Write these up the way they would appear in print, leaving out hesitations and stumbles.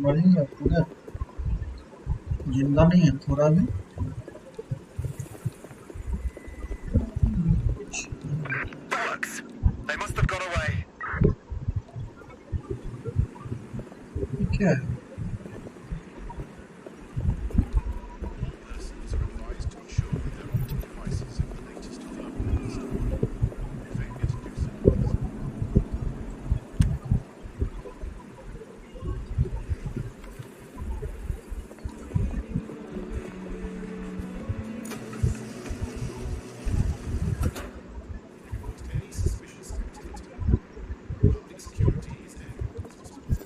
बढ़िया पूरा जिंदा नहीं है थोड़ा भी। Bollocks! They must have got away. क्या है? Persons are advised to ensure that their optic devices have the latest firmware installed. Failure to do so. Any suspicious activity, public security is therefore responsible.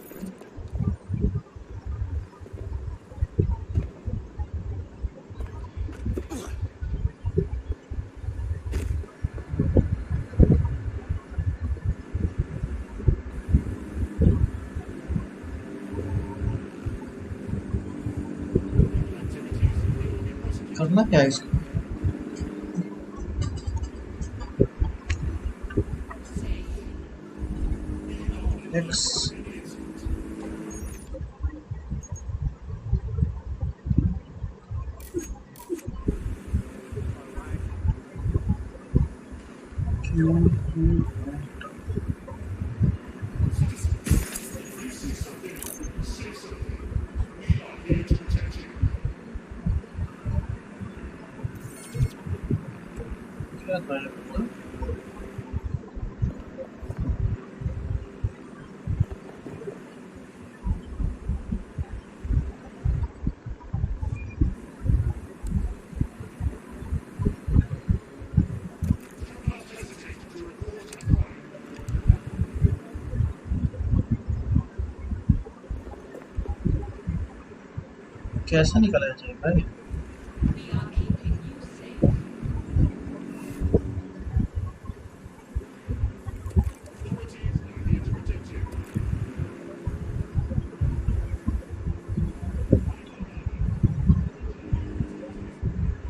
करना क्या है इसको? X Q क्या था ये? कैसा निकला चाहिए भाई? We are keeping you safe.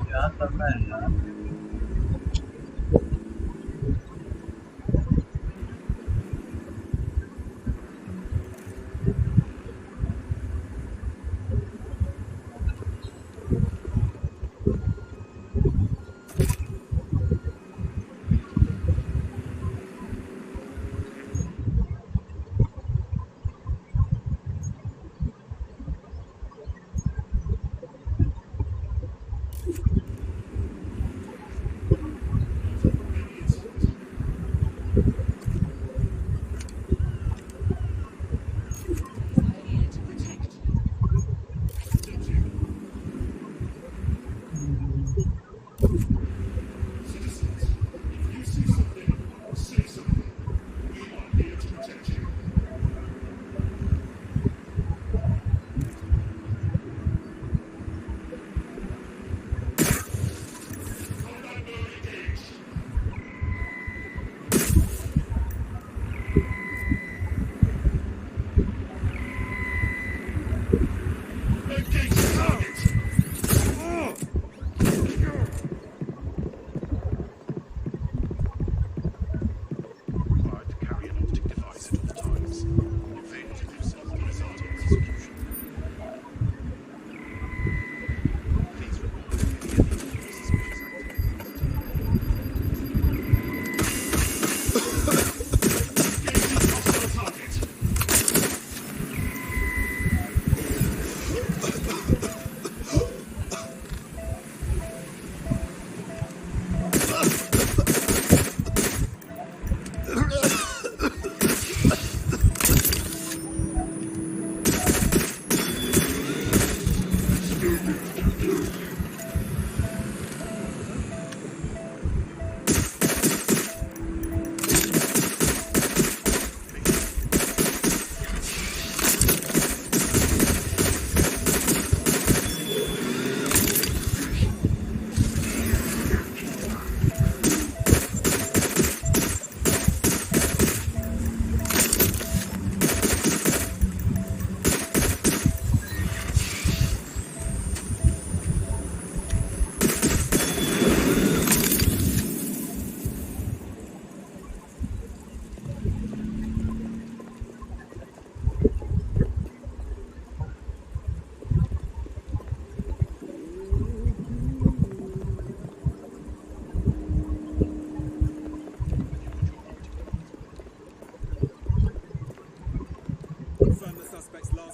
क्या करना है यार? I'm here to protect you. Required to carry an optic device at all times. Failure to do so will result in execution. Please report any unusual suspicious activity.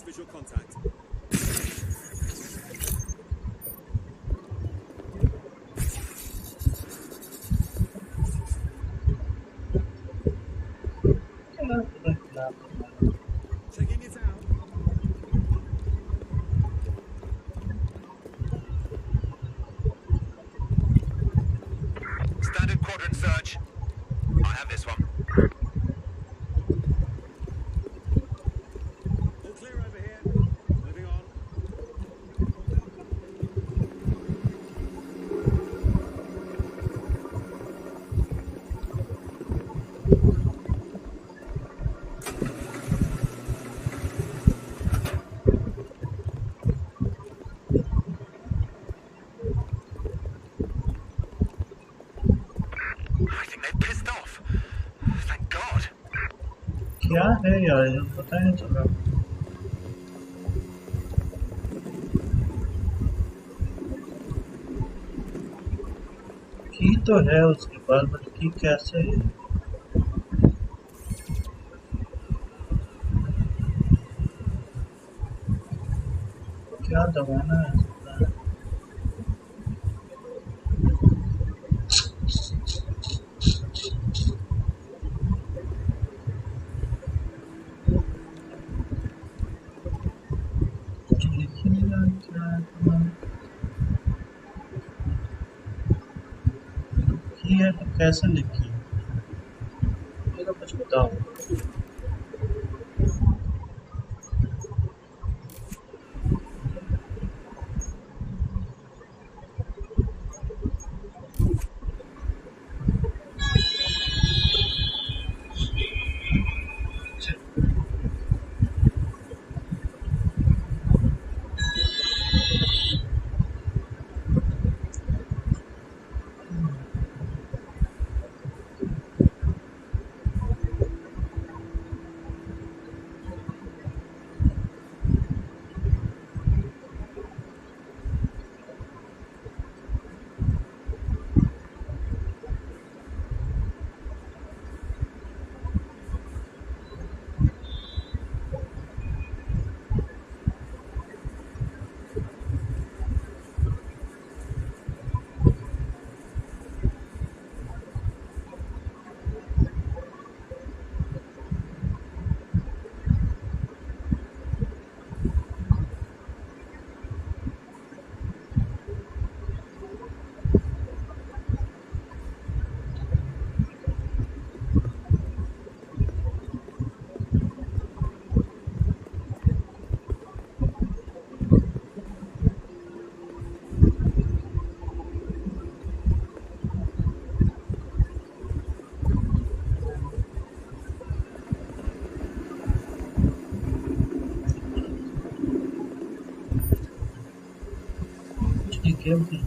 visual contact. Checking it out. Standard quadrant search. I have this one. All clear over here. Moving on. I think they've pissed off. Thank God. क्या है यार ये पता नहीं चला की तो है उसके पास बट की कैसे है क्या दबाना है है तो कैसे लिखी ये तो कुछ बताओ गेम थी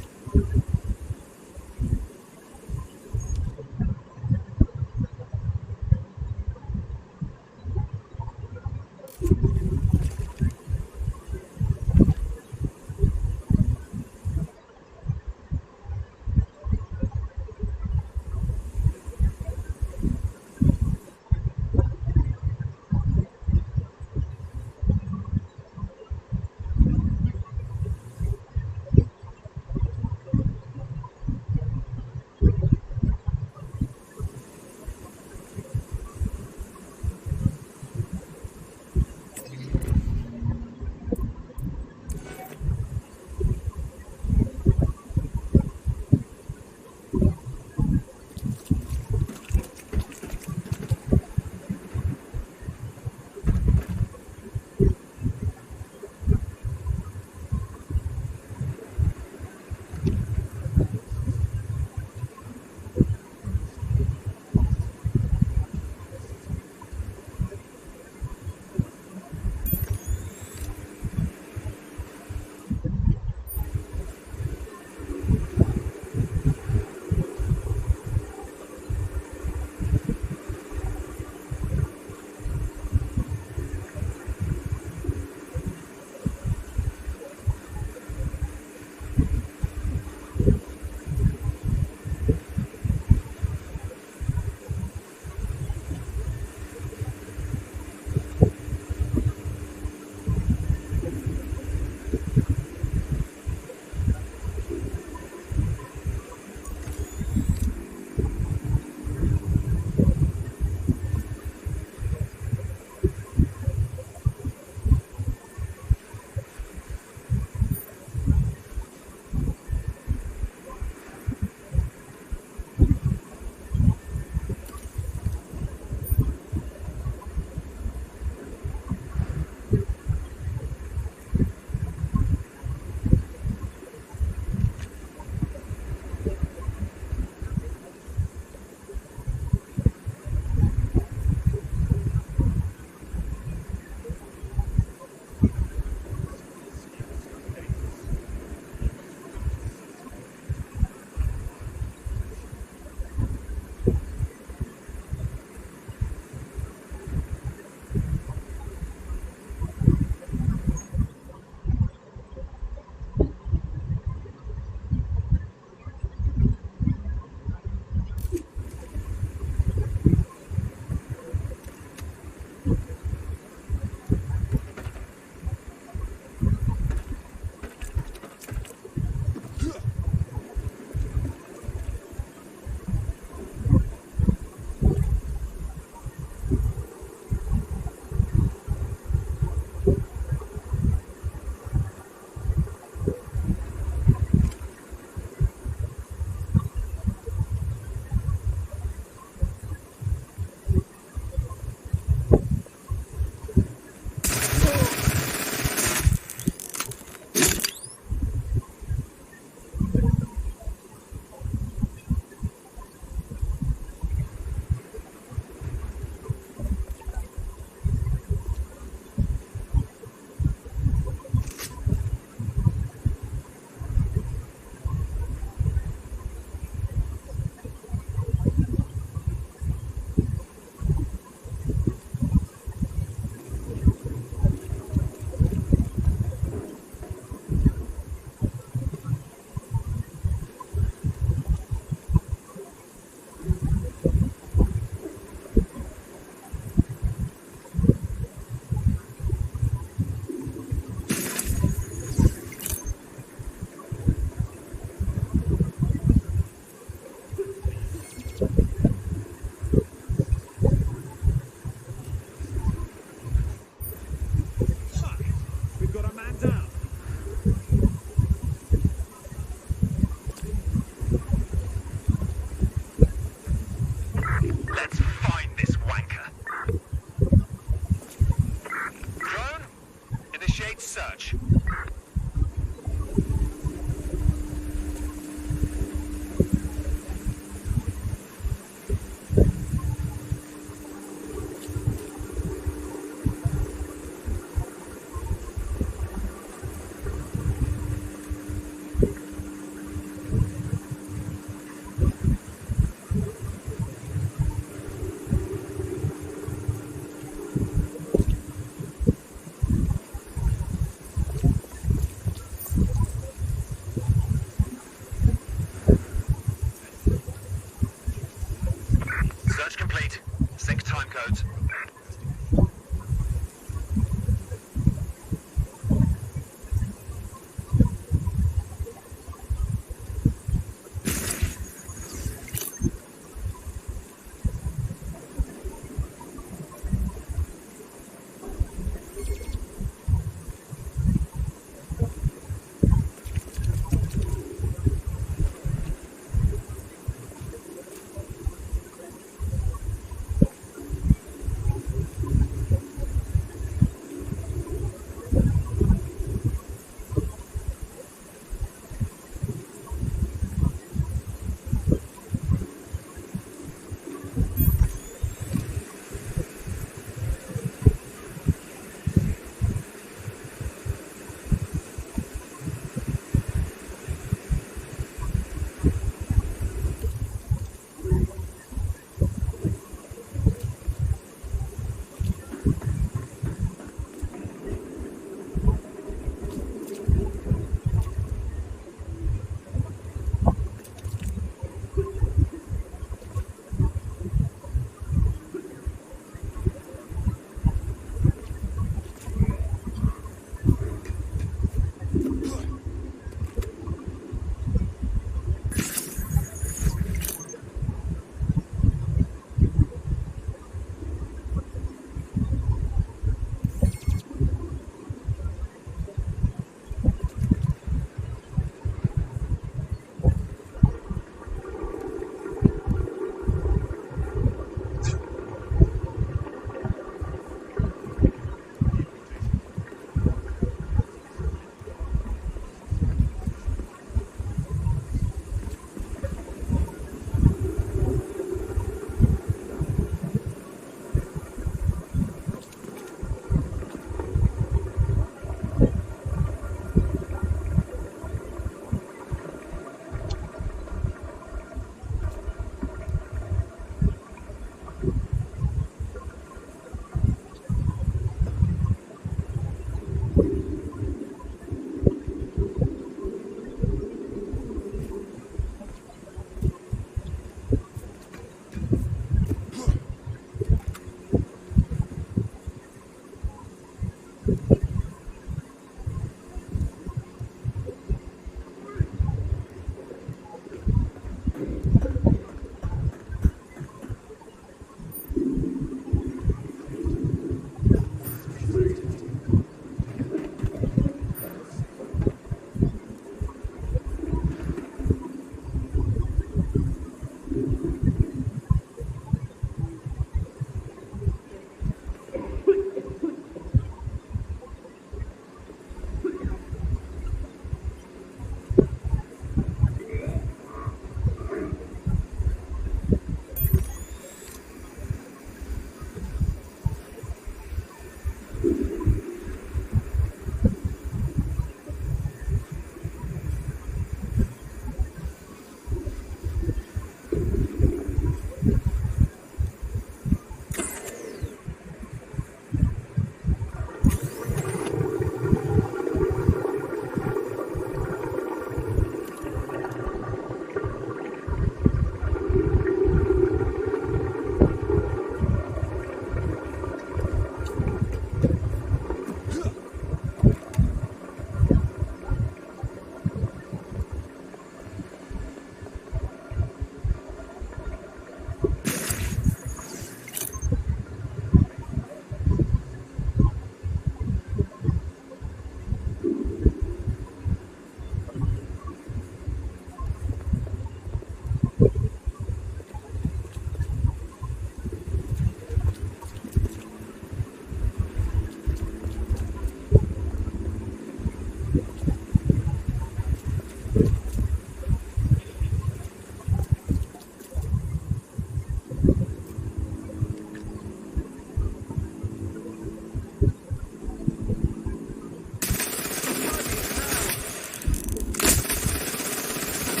We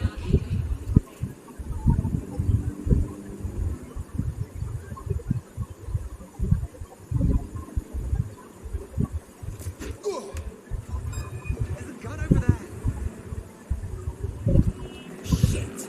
are keeping There's a gun over there. Shit.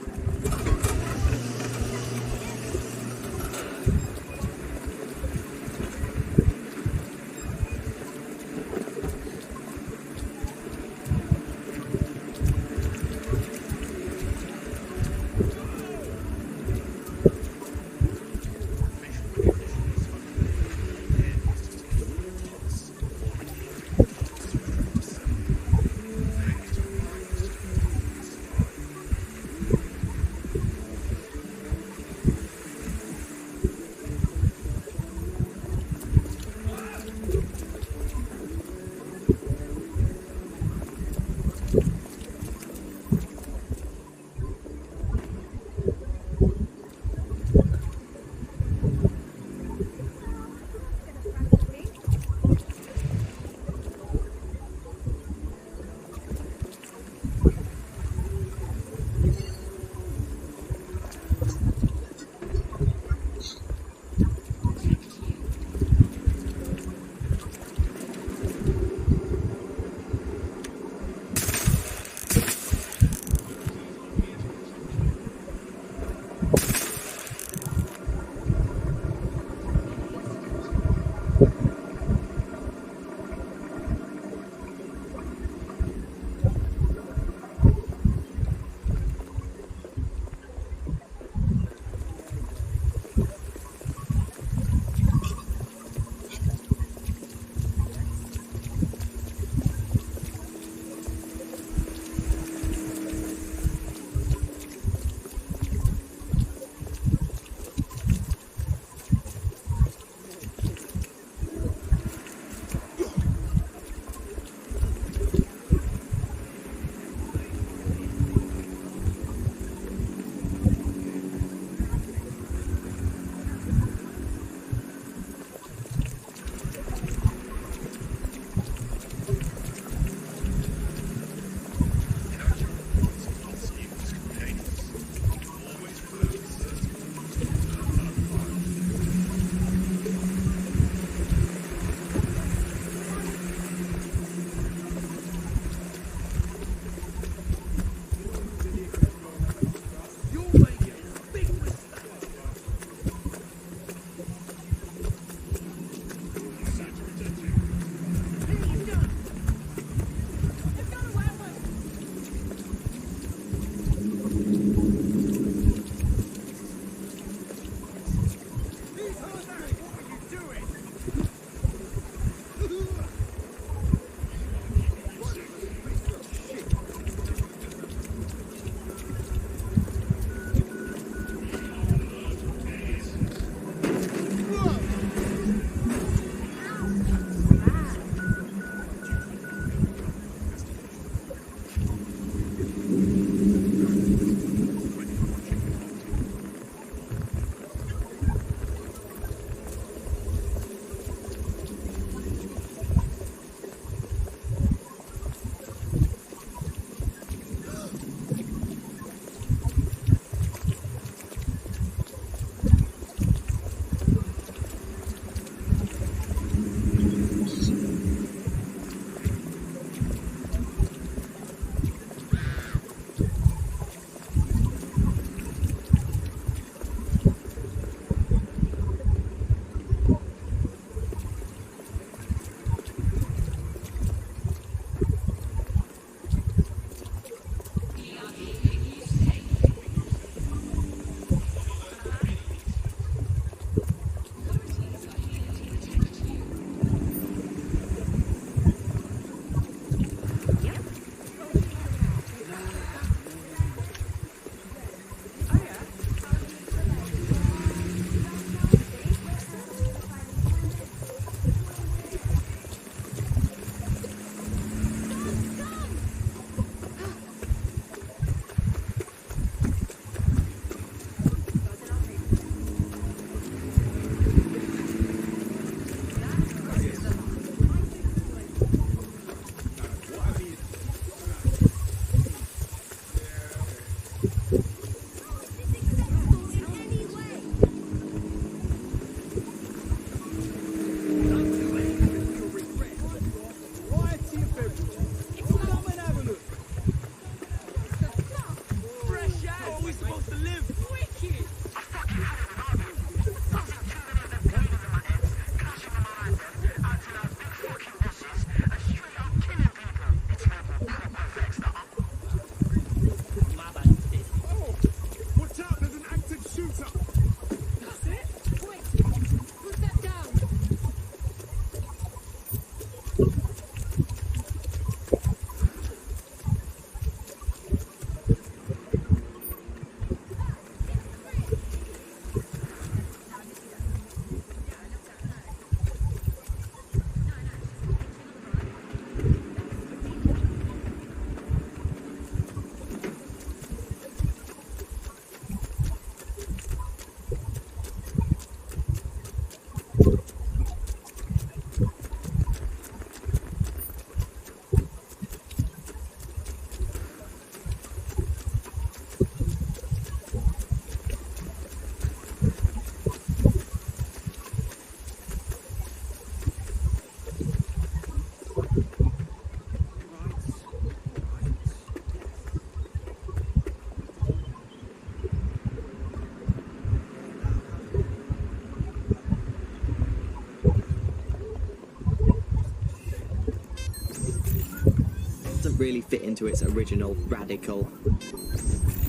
Doesn't really fit into its original radical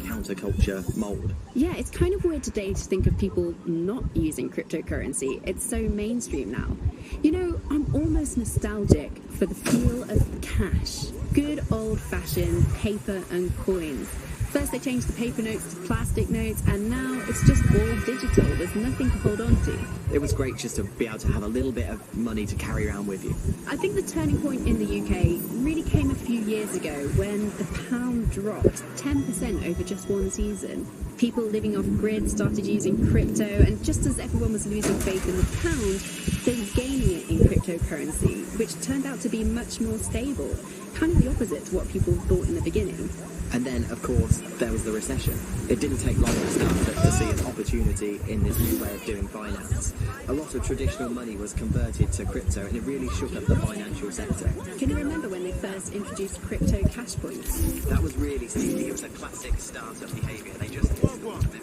counterculture mold. Yeah, it's kind of weird today to think of people not using cryptocurrency. It's so mainstream now. You know, I'm almost nostalgic for the feel of cash. Good old-fashioned paper and coins. First they changed the paper notes to plastic notes, and now it's just all digital. There's nothing to hold on to. It was great just to be able to have a little bit of money to carry around with you. I think the turning point in the UK really came a few years ago when the pound dropped 10% over just one season. People living off grid started using crypto, and just as everyone was losing faith in the pound, they were gaining it in cryptocurrency, which turned out to be much more stable. Kind of the opposite to what people thought in the beginning. And then, of course, there was the recession. It didn't take long for startups to see an opportunity in this new way of doing finance. A lot of traditional money was converted to crypto, and it really shook up the financial sector. Can you remember when they first introduced crypto cash points? That was really sneaky. It was a classic startup behaviour. They just installed them.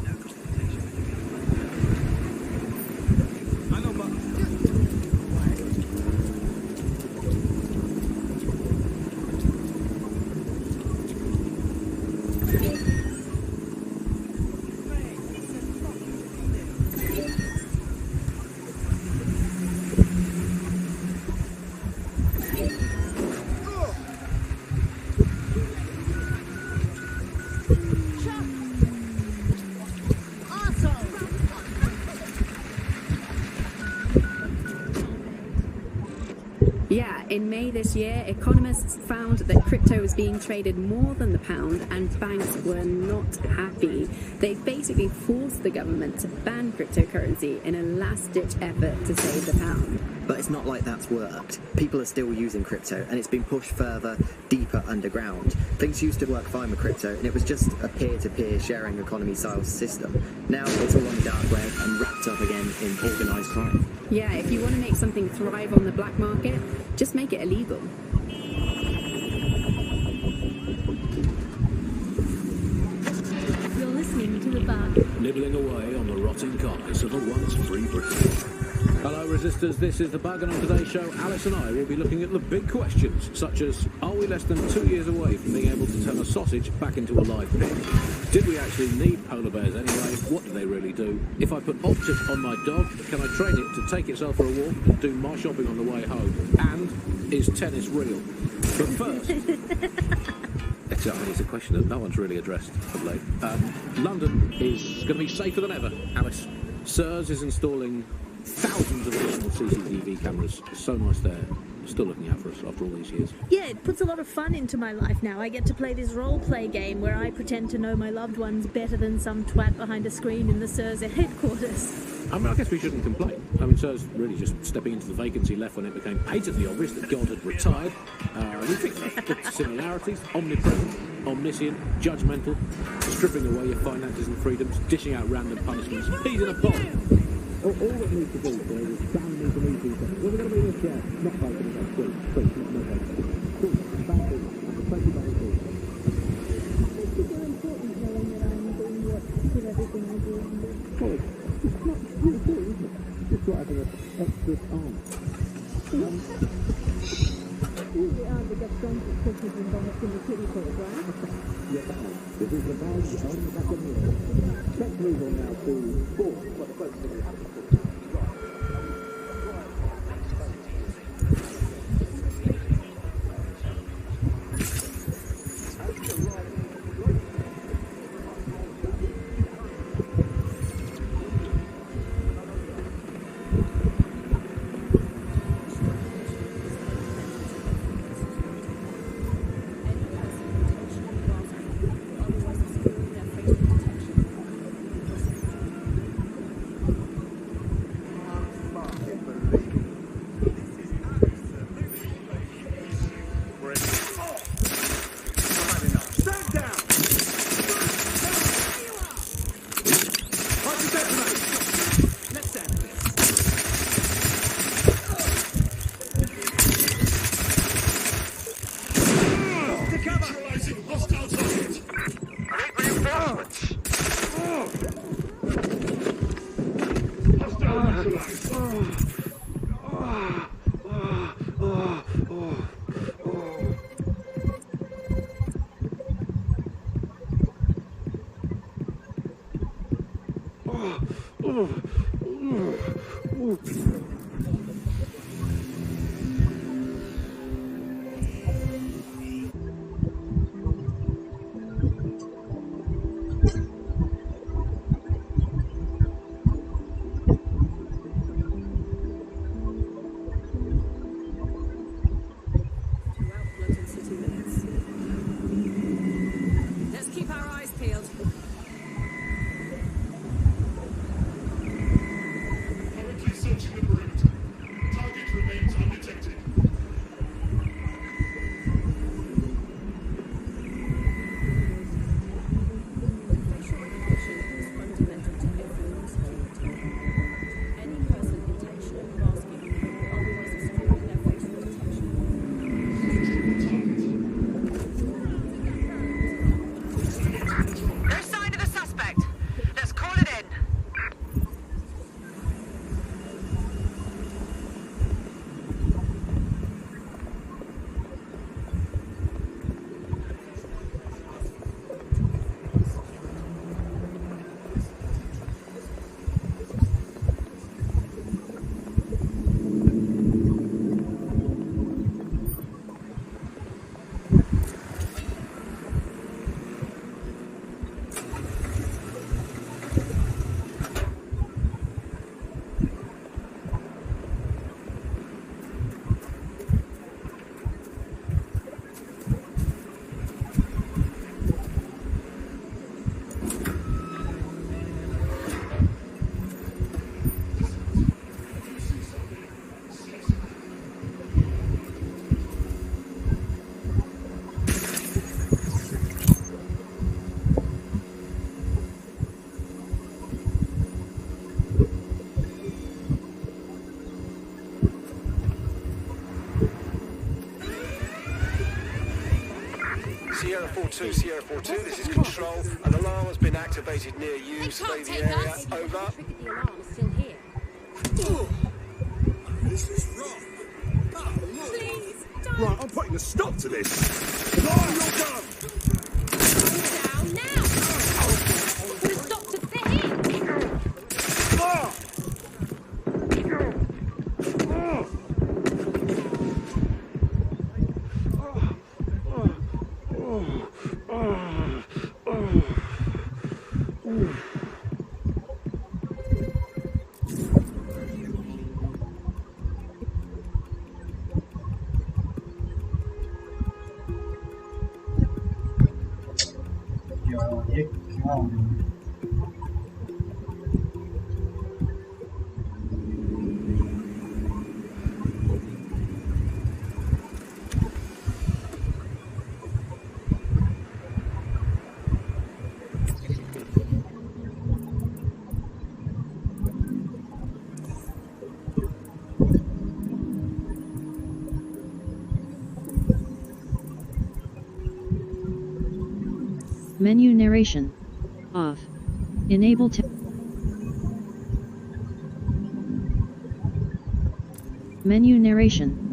No consultation. I know, but Yeah, in May this year, economists found that crypto was being traded more than the pound, and banks were not happy. They basically forced the government to ban cryptocurrency in a last-ditch effort to save the pound. But it's not like that's worked. People are still using crypto, and it's been pushed further, deeper underground. Things used to work fine with crypto, and it was just a peer-to-peer sharing economy-style system. Now it's all on the dark web and wrapped up again in organised crime. Yeah, if you want to make something thrive on the black market, just make it illegal. You're listening to The Bug. Nibbling away on the rotting carcass of a once free Britain. Hello resistors, this is The Bug, and on today's show Alice and I will be looking at the big questions, such as, are we less than 2 years away from being able to turn a sausage back into a live pig? Did we actually need polar bears anyway? What do they really do? If I put Optic on my dog, can I train it to take itself for a walk and do my shopping on the way home? And is tennis real? But first... Exactly, it's a question that no one's really addressed of late. London is going to be safer than ever, Alice. SIRS is installing thousands of additional CCTV cameras. It's so nice they're still looking out for us after all these years. Yeah, it puts a lot of fun into my life now. I get to play this role-play game where I pretend to know my loved ones better than some twat behind a screen in the SIRS headquarters. I mean, I guess we shouldn't complain. I mean, SIRS really just stepping into the vacancy left when it became patently obvious that God had retired. We think the similarities, omnipresent, omniscient, judgmental, stripping away your finances and freedoms, dishing out random punishments. He's in a bomb. All that needs to do is down into meetings. Well, we're going to be this year, not voting next week. Please, not voting. Cool, bad thing. Thank you, bad thing. It's super important knowing that I'm doing what with everything I do. Well, it's not really cool, isn't it? Just got having an extra arm. We are the gigantic cookies and donuts in the kitty code, right? Yes, this is the bag on the back of the wheel. Let's move on now to sport. What the folks are going to have to Sierra 4-2, Sierra 4-2, this is Control. An alarm has been activated near you. Survey the area. Over. The alarm is still here. This is wrong. Please, don't Right, I'm putting a stop to this. Lower your gun! down now! Put a stop to this! यार ये क्या हो गया? Menu narration. Off. Enable Menu narration.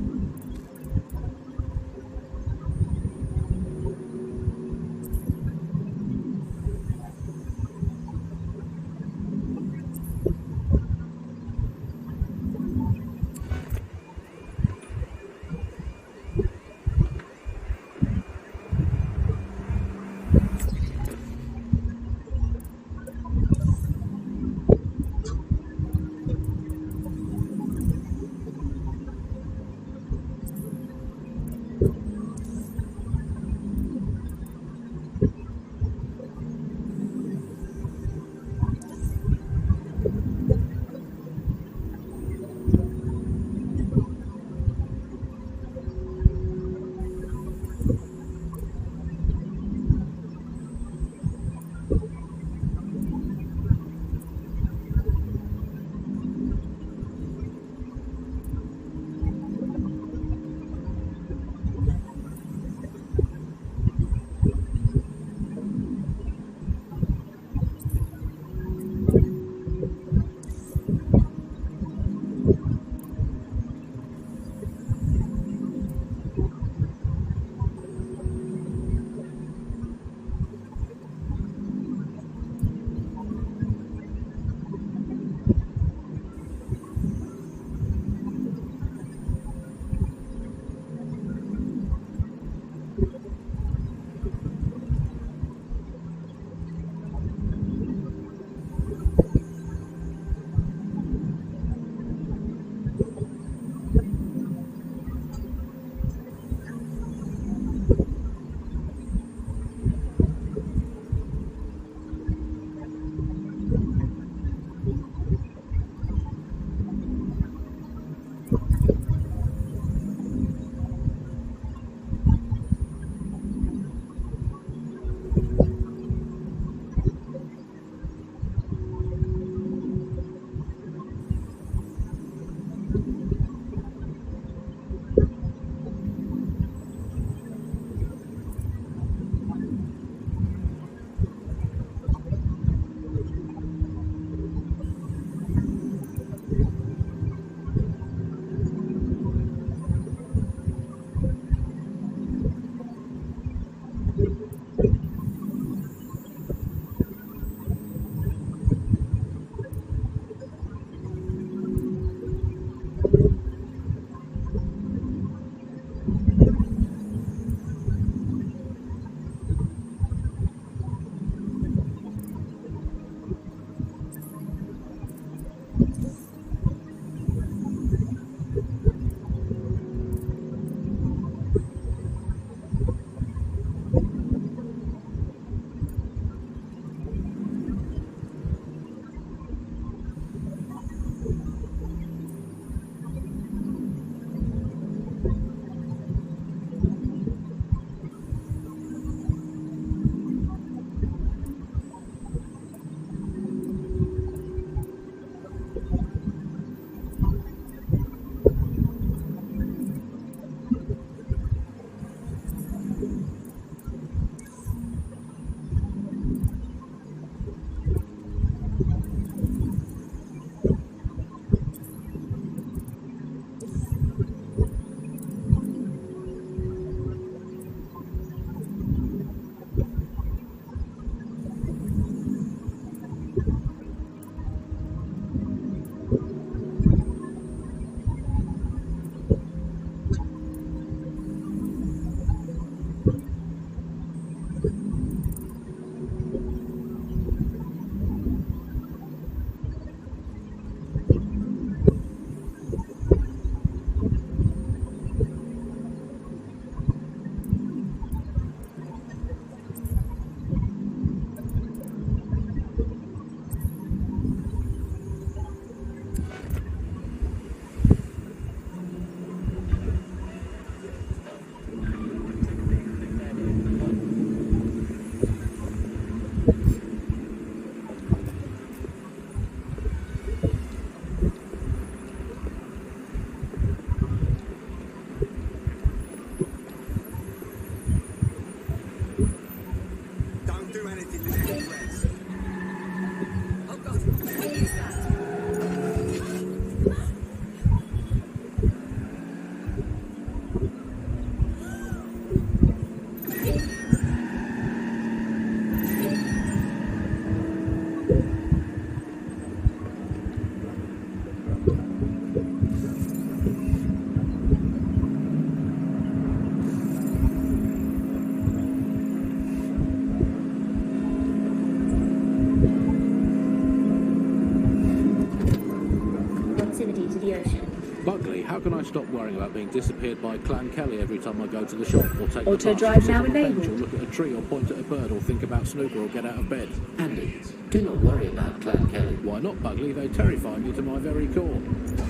I stop worrying about being disappeared by Clan Kelly every time I go to the shop or take the Auto bus, drive or sit now on a bench, or enabled. look at a tree or point at a bird or think about snooker or get out of bed? Andy, do not worry about Clan Kelly. Why not, Bugley? They terrify me to my very core.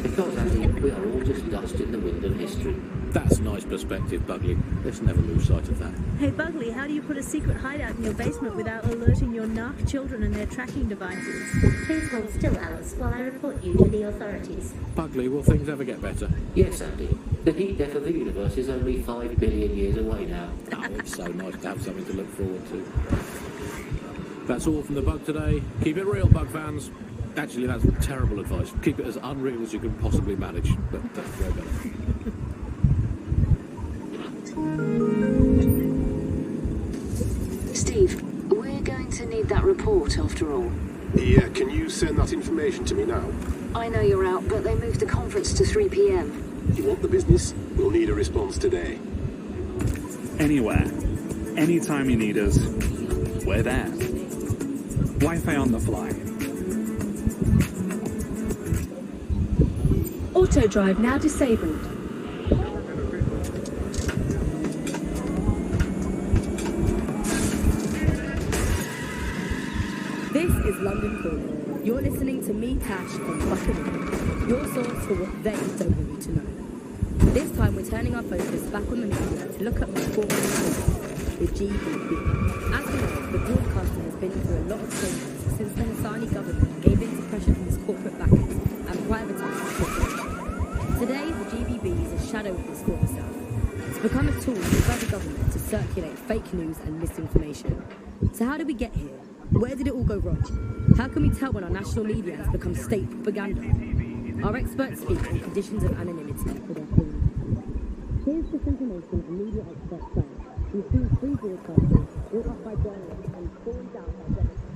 Because, Andy, we are all just dust in the wind of history. That's nice perspective, Bugley. Let's never lose sight of that. Hey Bugley, how do you put a secret hideout in your basement without alerting your narc children and their tracking devices? Please hold still, Alice, while I report you to the authorities. Bugley, will things ever get better? Yes, Andy. The heat death of the universe is only 5 billion years away now. Oh, it's so nice to have something to look forward to. That's all from the Bug today. Keep it real, Bug fans. Actually, that's terrible advice. Keep it as unreal as you can possibly manage. But that's way better. Steve, we're going to need that report after all. Yeah, can you send that information to me now? I know you're out, but they moved the conference to 3 p.m. You want the business? We'll need a response today. Anywhere. Anytime you need us, we're there. Wi-Fi on the fly. Auto drive now disabled. This is London Calling. You're listening to me, Tash, on Buckingham, your source for what they don't want you to know. This time we're turning our focus back on the media to look at the former the GBB. As we know, the broadcaster has been through a lot of changes since the Hassani government gave in to pressure from its corporate backers and privatised the corporation. Today, the GBB is a shadow of its former self. It's become a tool used by the government to circulate fake news and misinformation. So how did we get here? Where did it all go wrong? How can we tell when our national media has become state propaganda? Our experts speak on conditions of anonymity for their own. Here's disinformation and media experts say. We've seen free broadcasting built up by journalists and torn down by journalists.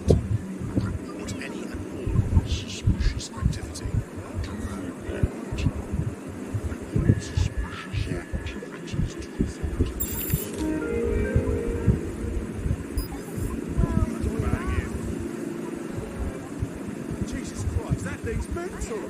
Report any and all suspicious activity. Report suspicious activities to authorities. Jesus Christ, that thing's mental!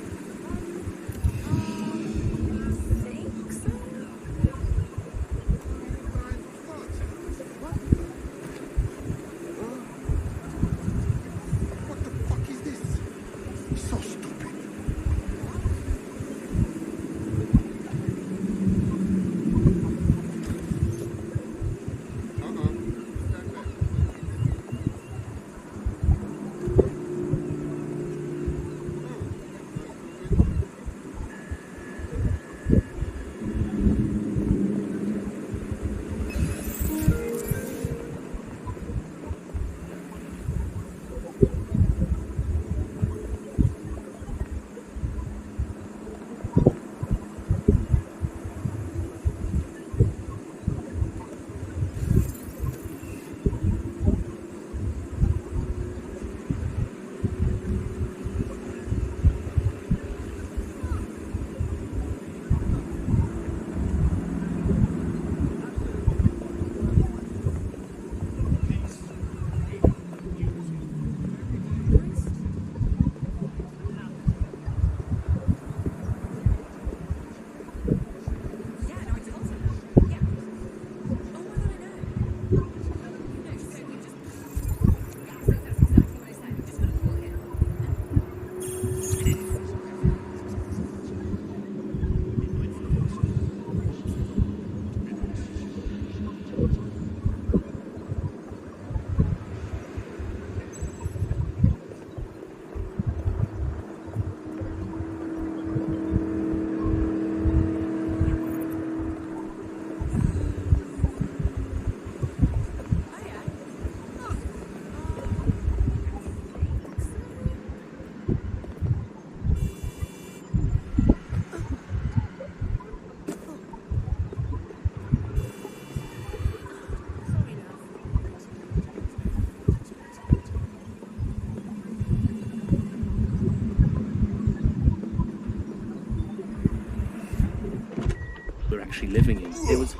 Actually living in. There was,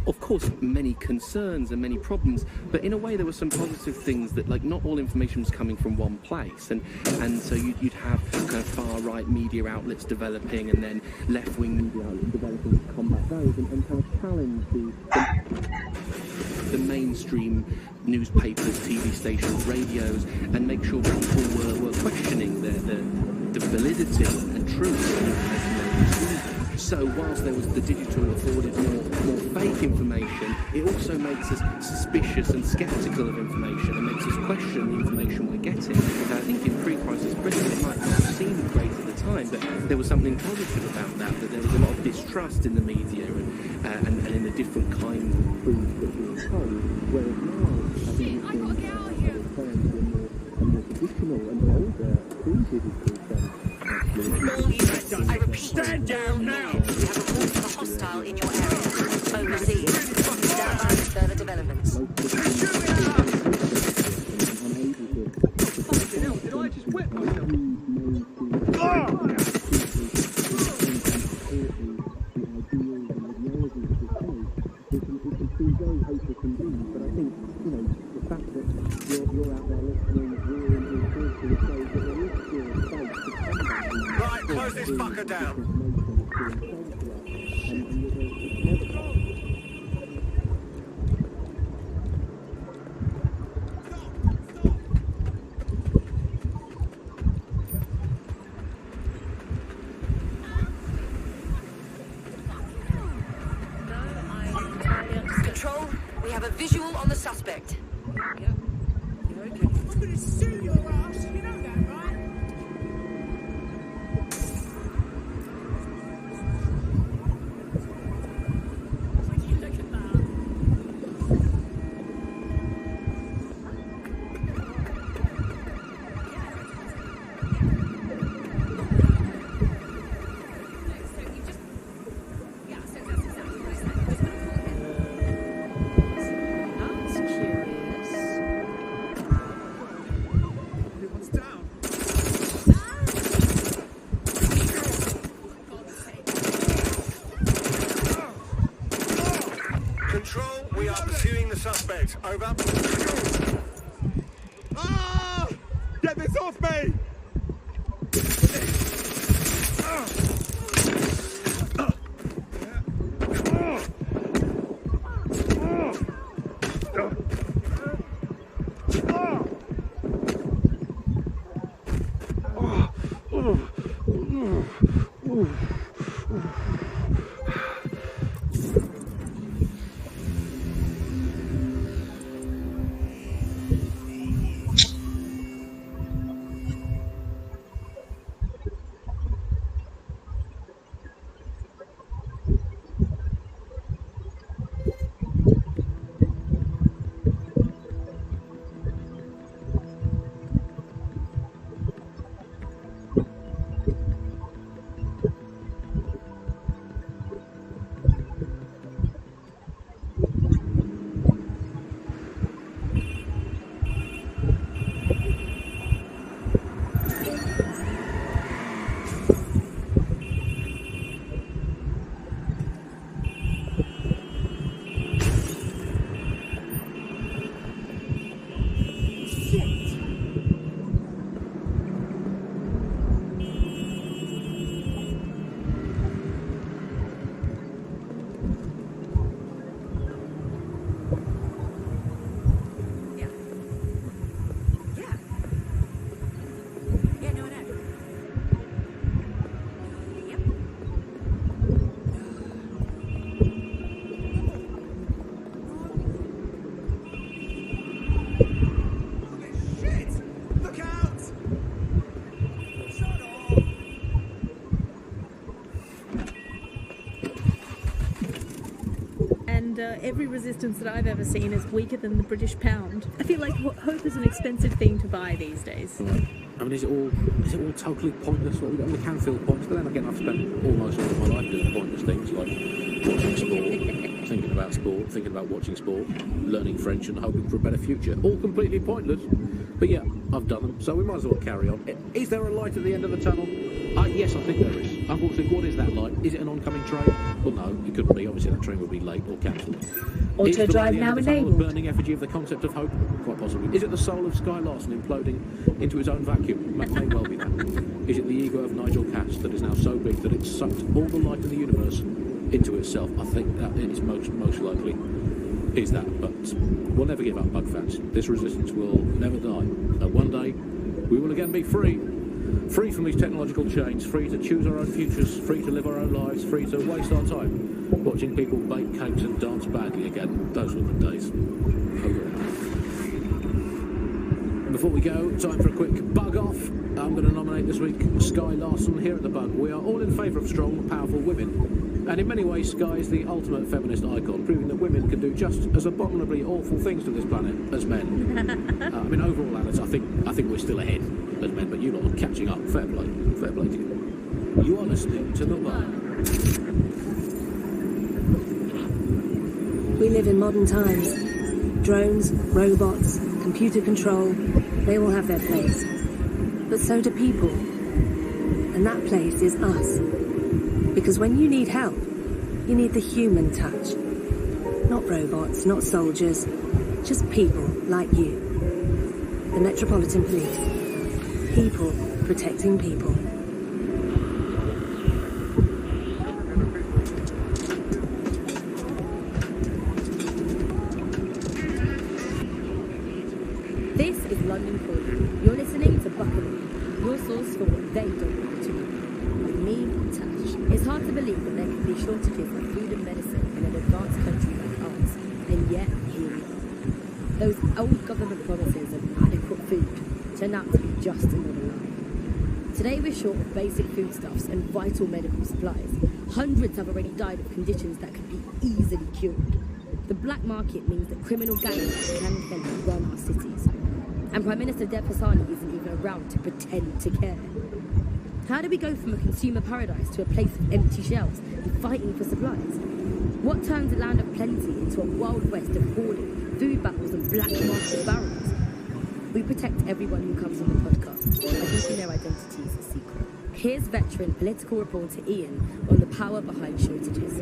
of course, many concerns and many problems, but in a way there were some positive things that, like, not all information was coming from one place, and so you'd have kind of far-right media outlets developing, and then left-wing media outlets developing to combat those, and kind of challenge the mainstream newspapers, TV stations, radios, and make sure people were questioning the validity and truth of the information they were receiving. So whilst there was the digital afforded more fake information, it also makes us suspicious and sceptical of information and makes us question the information we're getting. And I think in pre-crisis Britain it might not seem great at the time, but there was something positive about that there was a lot of distrust in the media and in the different kinds of truths that we were told, whereas now I think we've been returned to a more traditional and older pre-digital sense. I repeat, stand down now! We have reports of a hostile in your area. Overseas. Stand by for further developments. Did I just whip myself? Right, close this fucker down. Control, we have a visual on the suspect. Yep. You're okay. I'm gonna sue your ass, you know that, right? Look at that. out. Over. Ah! Get this off me! Every resistance that I've ever seen is weaker than the British pound. I feel like hope is an expensive thing to buy these days. Right. I mean, is it all totally pointless? What we do? I mean, it can feel pointless, but then again, I've spent almost all of my life doing pointless things like watching sport, thinking about sport, thinking about watching sport, learning French and hoping for a better future. All completely pointless. But yeah, I've done them, so we might as well carry on. Is there a light at the end of the tunnel? Yes, I think there is. Unfortunately, what is that light? Is it an oncoming train? Well, no, it couldn't be. Obviously, that train would be late or cancelled. Auto drive now enabled. A burning effigy of the concept of hope? Quite possibly. Is it the soul of Sky Larson imploding into its own vacuum? May well be that. Is it the ego of Nigel Cass that is now so big that it's sucked all the light in the universe into itself? I think that is most likely is that. But we'll never give up, Bug fans. This resistance will never die. And one day, we will again be free. Free from these technological chains, free to choose our own futures, free to live our own lives, free to waste our time watching people bake cakes and dance badly again. Those were the days. Over. Before we go, time for a quick bug off. I'm going to nominate this week Sky Larson here at the Bug. We are all in favour of strong, powerful women. And in many ways, Sky is the ultimate feminist icon, proving that women can do just as abominably awful things to this planet as men. I mean, overall, Alice, I think we're still ahead as men, but you lot are catching up. Fair play to you. You are listening to The Bug. We live in modern times. Drones, robots, computer control, they all have their place. But so do people. And that place is us. Because when you need help, you need the human touch. Not robots, not soldiers, just people like you. The Metropolitan Police. People protecting people. This is London Calling. You're listening to Buckingham, your source for what they don't want to know. With me, Tash. It's hard to believe that there can be shortages of food and medicine in an advanced country like ours, and yet here we are. Those old government promises of adequate food turn out to be just another lie. Today we're short of basic foodstuffs and vital medical supplies. Hundreds have already died of conditions that could be easily cured. The black market means that criminal gangs can then run our cities. And Prime Minister Dev Hassani isn't even around to pretend to care. How do we go from a consumer paradise to a place of empty shelves and fighting for supplies? What turns a land of plenty into a wild west of hoarding, food battles and black market barons? We protect everyone who comes on the podcast by keeping their identities a secret. Here's veteran political reporter Ian on the power behind shortages.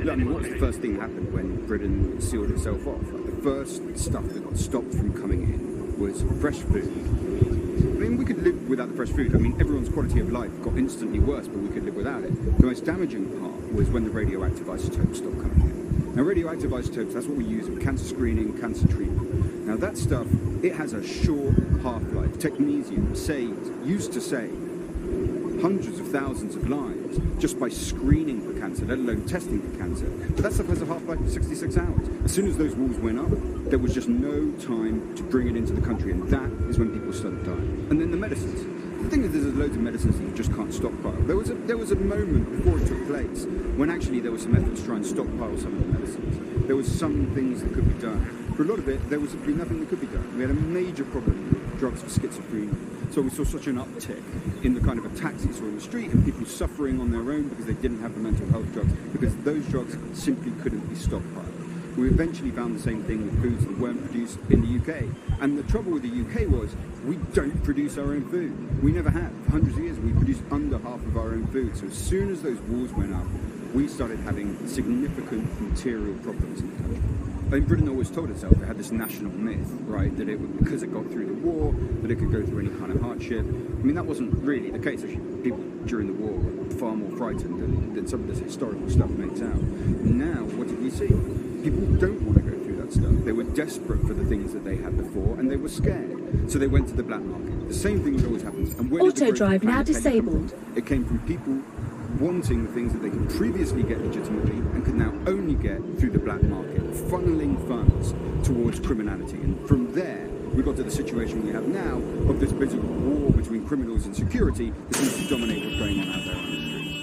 I mean, what was the first thing that happened when Britain sealed itself off? Like, the first stuff that got stopped from coming in was fresh food. I mean, we could live without the fresh food. I mean, everyone's quality of life got instantly worse, but we could live without it. The most damaging part was when the radioactive isotopes stopped coming in. Now, radioactive isotopes, that's what we use in cancer screening, cancer treatment. Now, that stuff, it has a short half-life. Technetium used to save hundreds of thousands of lives just by screening for cancer, let alone testing for cancer. But that stuff has a half-life of 66 hours. As soon as those walls went up, there was just no time to bring it into the country, and that is when people started dying. And then the medicines. The thing is, there's loads of medicines that you just can't stockpile. There was a moment before it took place when actually there were some efforts to try and stockpile some of the medicines. There was some things that could be done. For a lot of it, there was nothing that could be done. We had a major problem with drugs for schizophrenia. So we saw such an uptick in the kind of attacks you saw in the street and people suffering on their own because they didn't have the mental health drugs, because those drugs simply couldn't be stockpiled. We eventually found the same thing with foods that weren't produced in the UK. And the trouble with the UK was we don't produce our own food. We never have. For hundreds of years, we produced under half of our own food. So as soon as those walls went up, we started having significant material problems in the country. I mean, Britain always told itself it had this national myth, right, that it would, because it got through the war, that it could go through any kind of hardship. I mean, that wasn't really the case. Actually, people during the war were far more frightened than some of this historical stuff makes out. Now, what did we see? People don't want to go through that stuff. They were desperate for the things that they had before, and they were scared. So they went to the black market. The same thing that always happens. And where Auto drive now disabled. It came from people wanting the things that they could previously get legitimately and could now only get through the black market, funneling funds towards criminality. And from there, we got to the situation we have now of this bit of war between criminals and security that seems to dominate what's going on out there on the streets.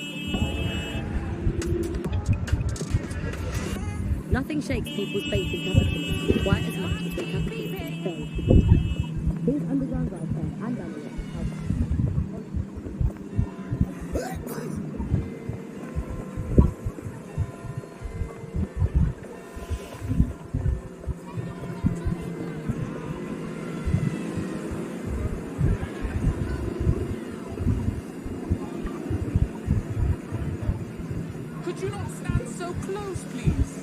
Nothing shakes people's faith in capitalism quite as much as when capitalism fails to do that. Here's underground welfare and analysts. Could you not stand so close, please?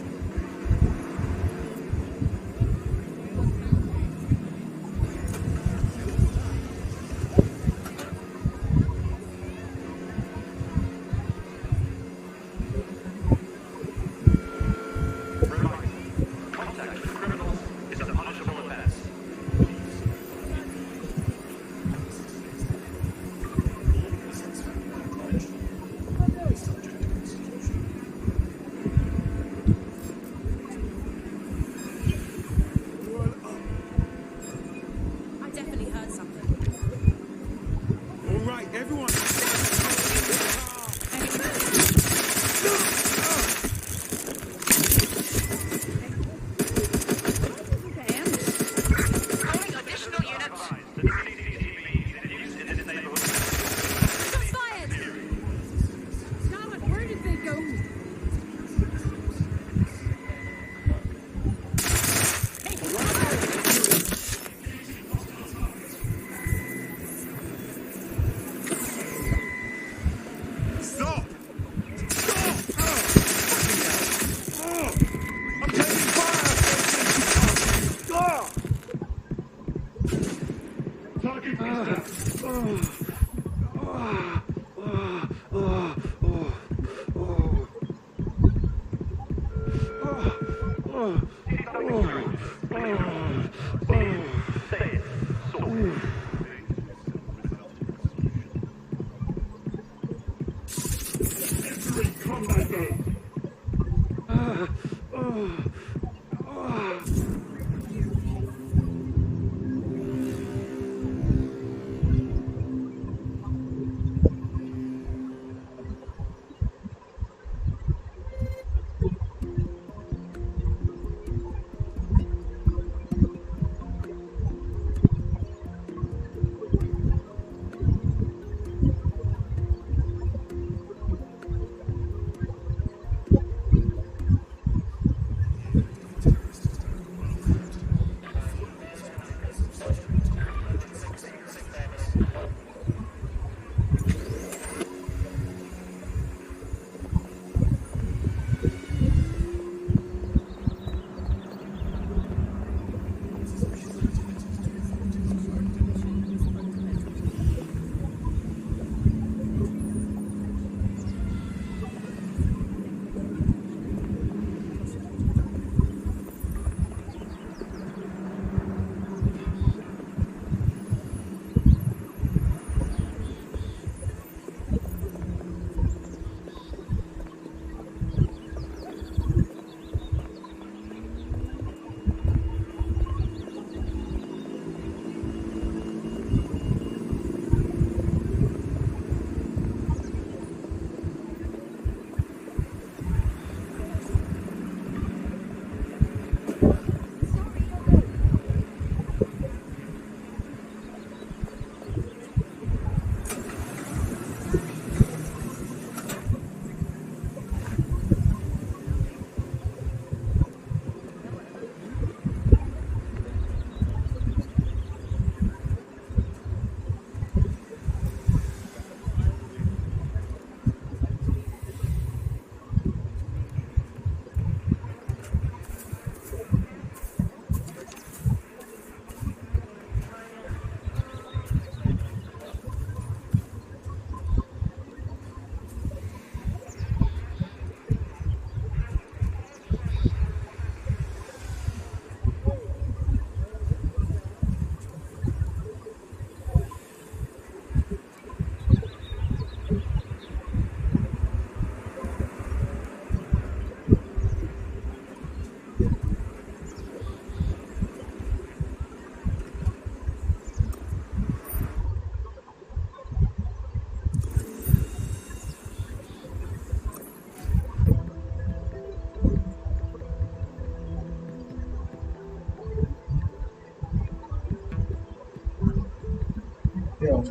Yeah.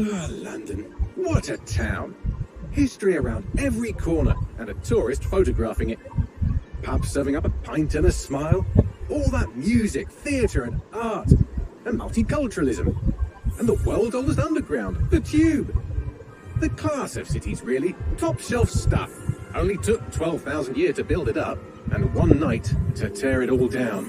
Ah, London. What a town. History around every corner and a tourist photographing it. Pubs serving up a pint and a smile. All that music, theatre and art. And multiculturalism. And the world's oldest underground, the Tube. The class of cities, really. Top shelf stuff. Only took 12,000 years to build it up, and one night to tear it all down.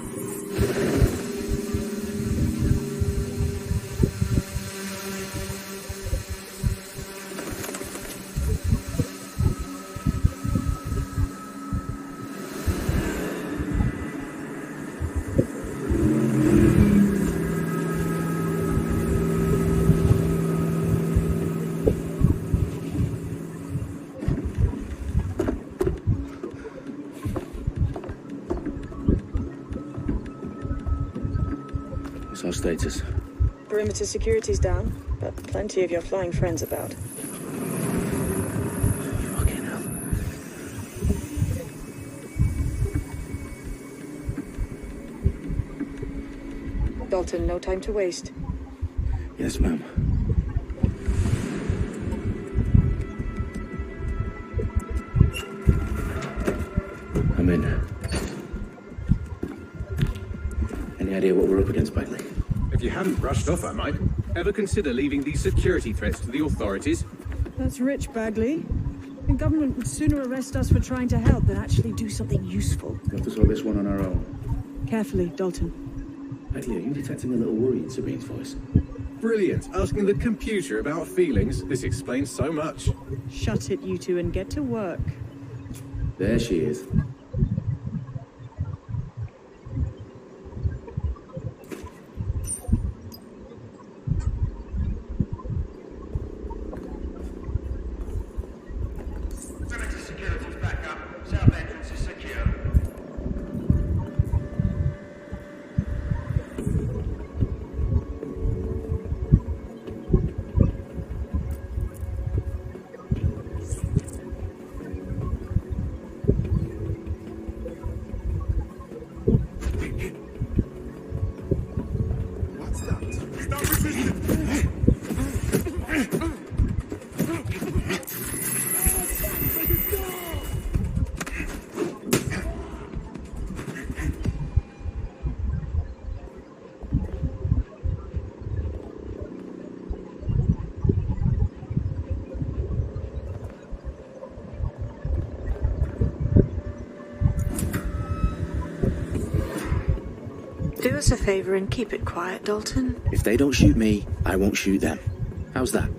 What's our status? Perimeter security's down, but plenty of your flying friends about. Fucking hell. Dalton, no time to waste. Yes, ma'am. I'm in. Any idea what we're up against, Bagley? If you hadn't brushed off, I might. Ever consider leaving these security threats to the authorities? That's rich, Bagley. The government would sooner arrest us for trying to help than actually do something useful. We have to sort this one on our own. Carefully, Dalton. Bagley, are you detecting a little worry in Sabine's voice? Brilliant. Asking the computer about feelings. This explains so much. Shut it, you two, and get to work. There she is. Do us a favor and keep it quiet, Dalton. If they don't shoot me, I won't shoot them. How's that?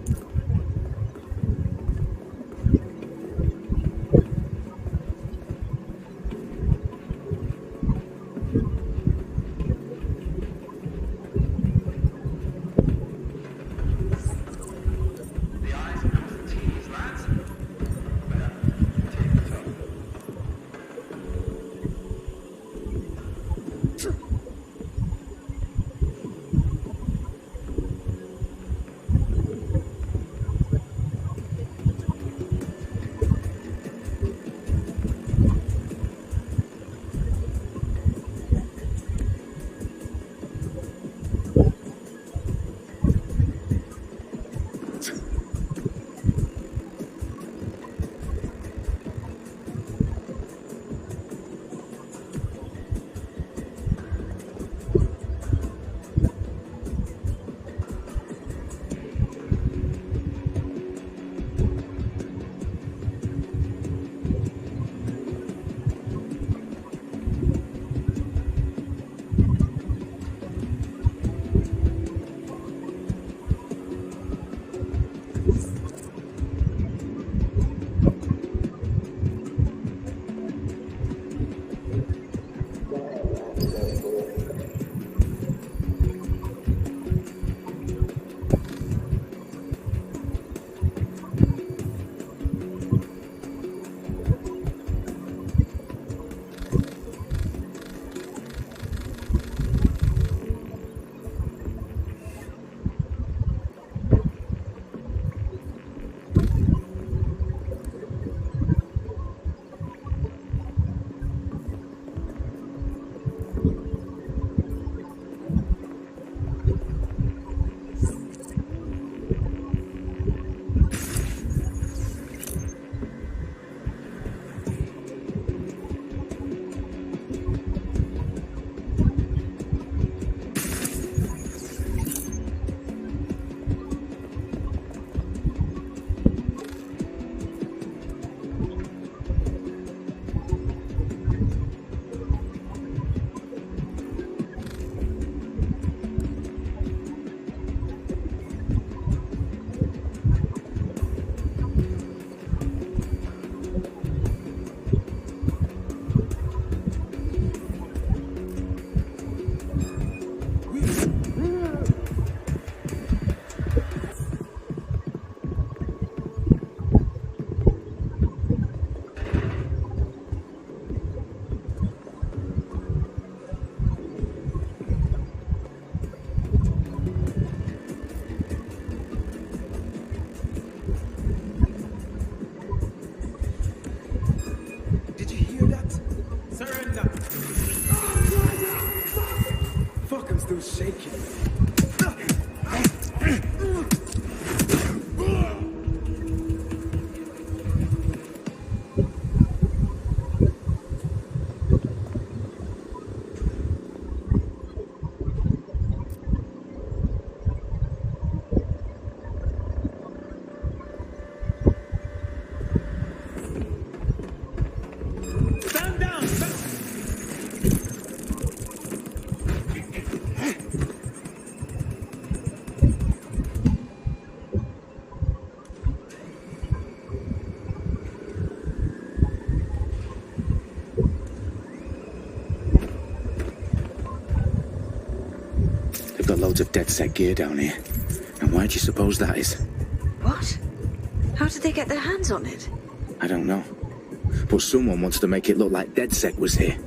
still shaking. Loads of DedSec gear down here. And why do you suppose that is? What? How did they get their hands on it? I don't know. But someone wants to make it look like DedSec was here.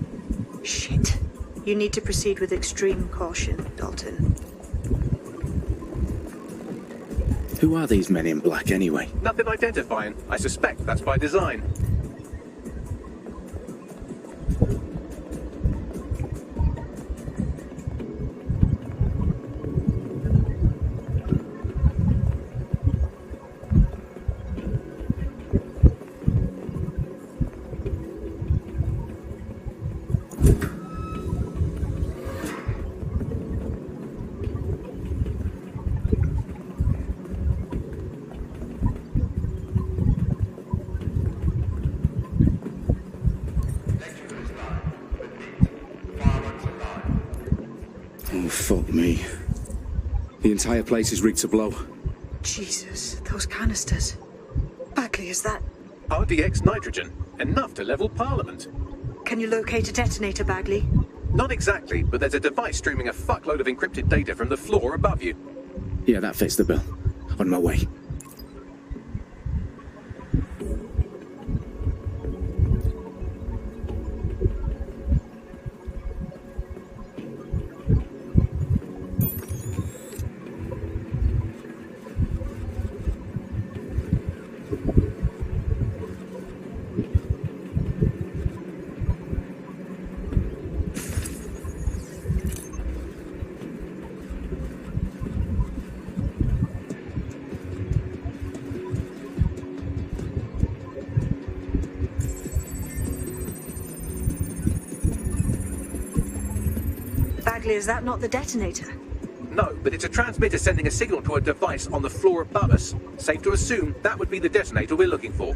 Shit. You need to proceed with extreme caution, Dalton. Who are these men in black anyway? Nothing identifying. I suspect that's by design. Fuck me. The entire place is rigged to blow. Jesus, those canisters. Bagley, is that... RDX nitrogen. Enough to level Parliament. Can you locate a detonator, Bagley? Not exactly, but there's a device streaming a fuckload of encrypted data from the floor above you. Yeah, that fits the bill. On my way. Is that not the detonator? No, but it's a transmitter sending a signal to a device on the floor above us. Safe to assume that would be the detonator we're looking for.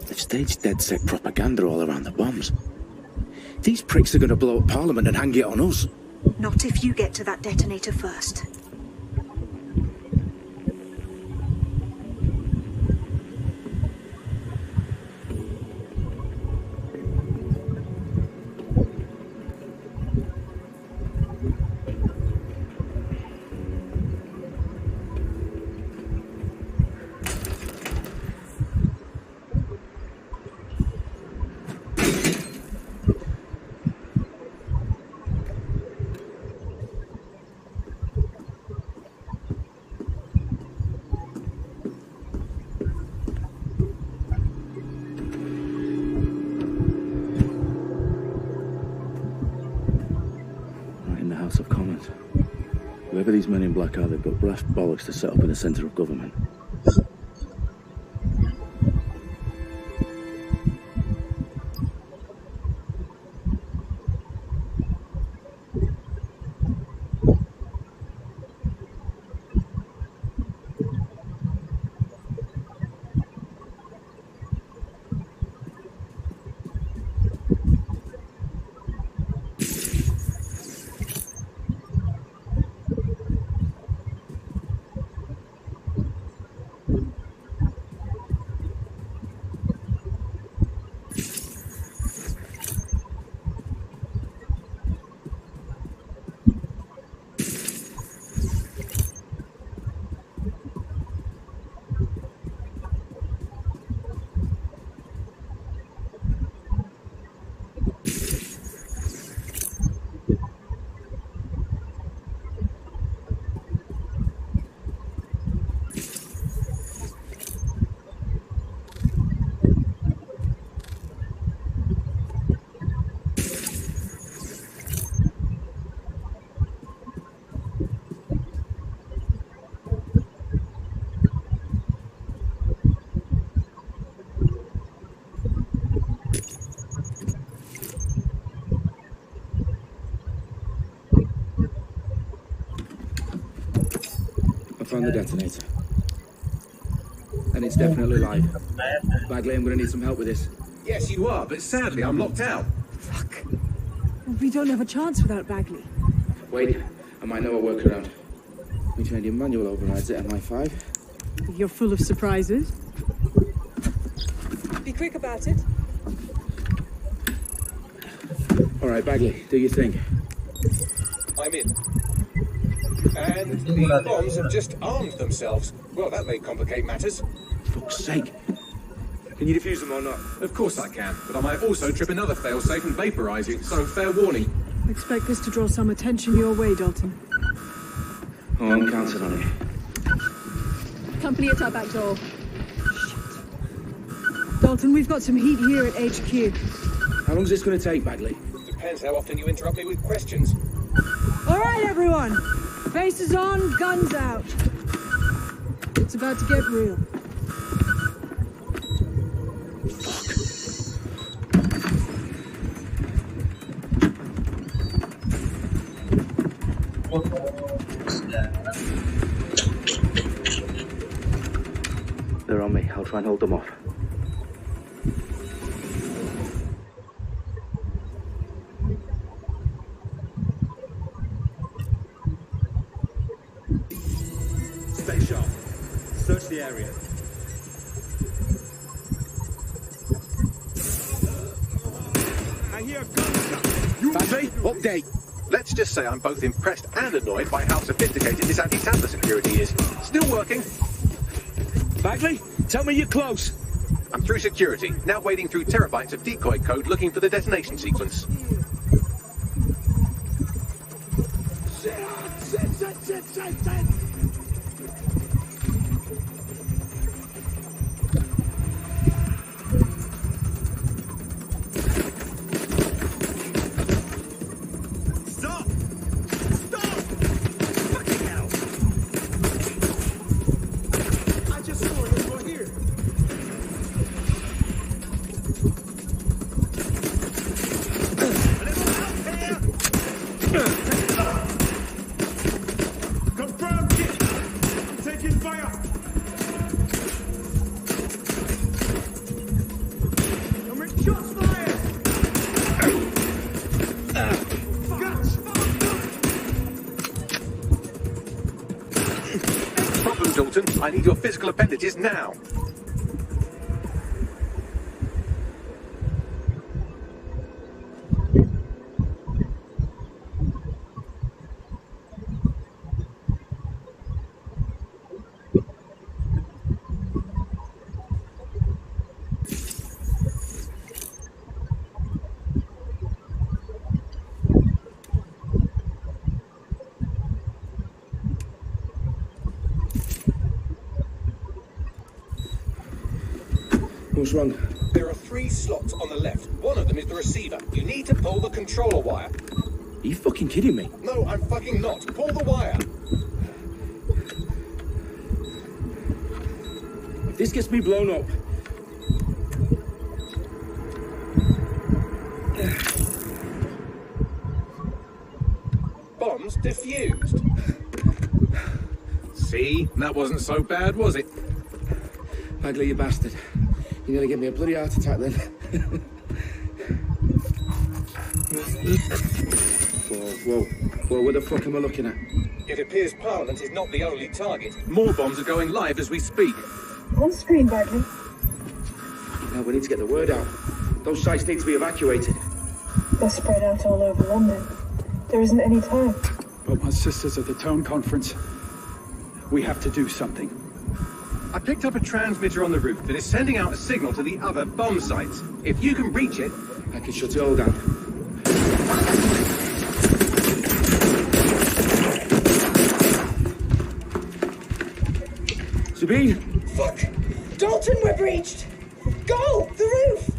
They've staged DedSec propaganda all around the bombs. These pricks are going to blow up Parliament and hang it on us. Not if you get to that detonator first. Whoever these men in black are, they've got brass bollocks to set up in the centre of government. Found the detonator. And it's definitely live. Bagley, I'm going to need some help with this. Yes, you are, but sadly I'm locked out. Fuck. We don't have a chance without Bagley. Wait, I might know a workaround. We turned your manual overrides at MI5. You're full of surprises. Be quick about it. All right, Bagley, do your thing. I'm in. And the bombs have just armed themselves. Well, that may complicate matters. Fuck's sake. Can you defuse them or not? Of course I can, but I might also trip another failsafe and vaporize you, so fair warning. Expect this to draw some attention your way, Dalton. Oh, I'm counting on it. Company at our back door. Dalton, we've got some heat here at HQ. How long is this going to take, Bagley? Depends how often you interrupt me with questions. All right, everyone. Faces on, guns out. It's about to get real. They're on me. I'll try and hold them off. Stay sharp. Search the area. I hear gunshots. Bagley, update. Let's just say I'm both impressed and annoyed by how sophisticated this anti-tamper security is. Still working. Bagley, tell me you're close. I'm through security, now wading through terabytes of decoy code looking for the detonation sequence. Confirm kill. I need your physical appendages now. What's wrong? There are 3 slots on the left. One of them is the receiver. You need to pull the controller wire. Are you fucking kidding me? No, I'm fucking not. Pull the wire. If this gets me blown up... Bombs defused. See? That wasn't so bad, was it? Bagley, you bastard. You're gonna give me a bloody heart attack then. Whoa, what the fuck am I looking at? It appears Parliament is not the only target. More bombs are going live as we speak. On screen, Bagley. Now we need to get the word out. Those sites need to be evacuated. They're spread out all over London. There isn't any time. But my sister's at the town conference. We have to do something. I picked up a transmitter on the roof that is sending out a signal to the other bomb sites. If you can reach it... I can shut it all down. Sabine! Fuck! Dalton, we're breached! Go! The roof!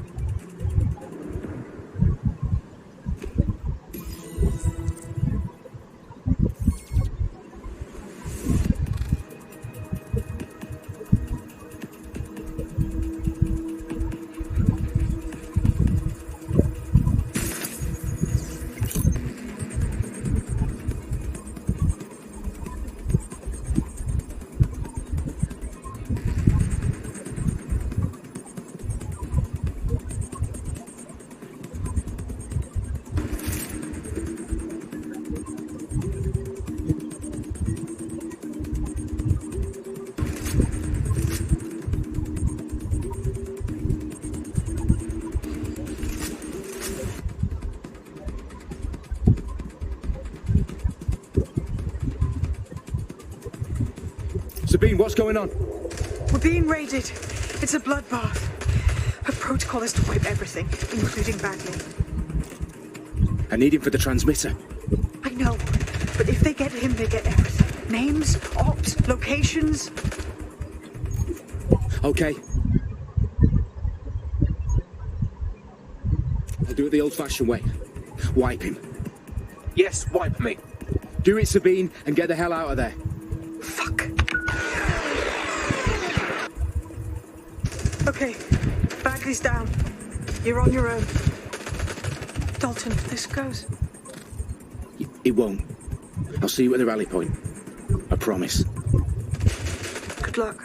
Sabine, what's going on? We're being raided. It's a bloodbath. Her protocol is to wipe everything, including Bagley. I need him for the transmitter. I know, but if they get him, they get everything. Names, ops, locations. Okay. I'll do it the old-fashioned way. Wipe him. Yes, wipe me. Do it, Sabine, and get the hell out of there. Fuck. Okay, Bagley's down. You're on your own. Dalton, if this goes... It won't. I'll see you at the rally point. I promise. Good luck.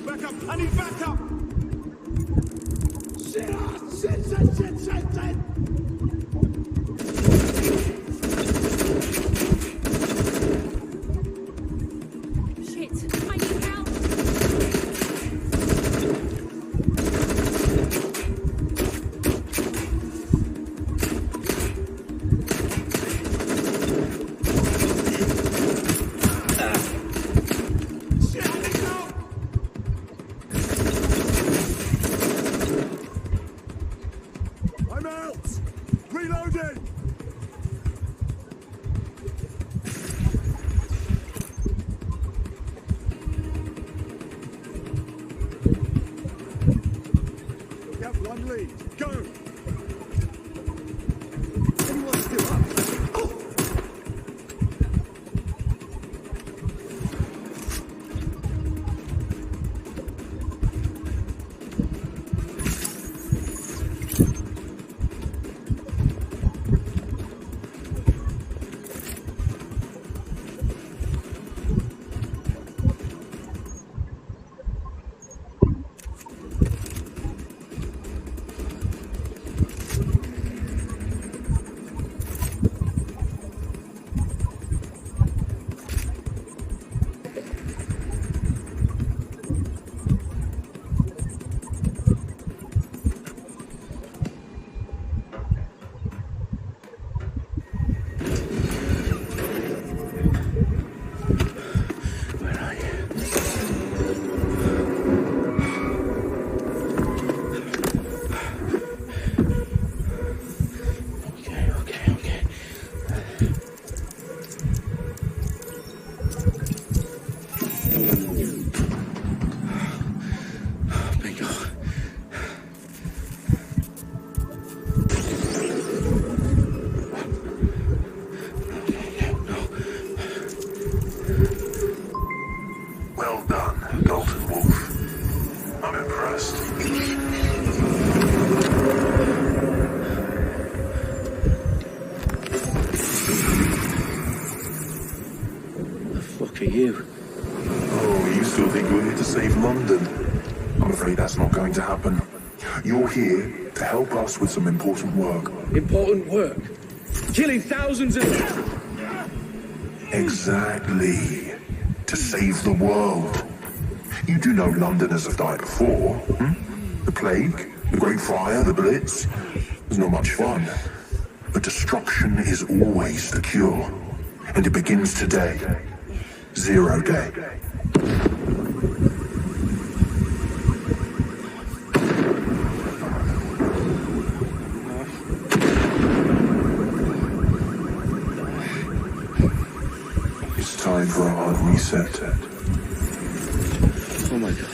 Backup! I need backup! Shit! Shit, I need help. I'm out! Reloading! We have one lead. Go! Anyone still up? Well done, Dalton Wolf. I'm impressed. The fuck are you? Oh, you still think you're here to save London? I'm afraid that's not going to happen. You're here to help us with some important work. Important work? Killing thousands of... Exactly. To save the world. You do know Londoners have died before, hmm? The plague, the Great Fire, the Blitz. It's not much fun. But destruction is always the cure. And it begins today. Zero Day. It's time for a hard reset. Oh my god.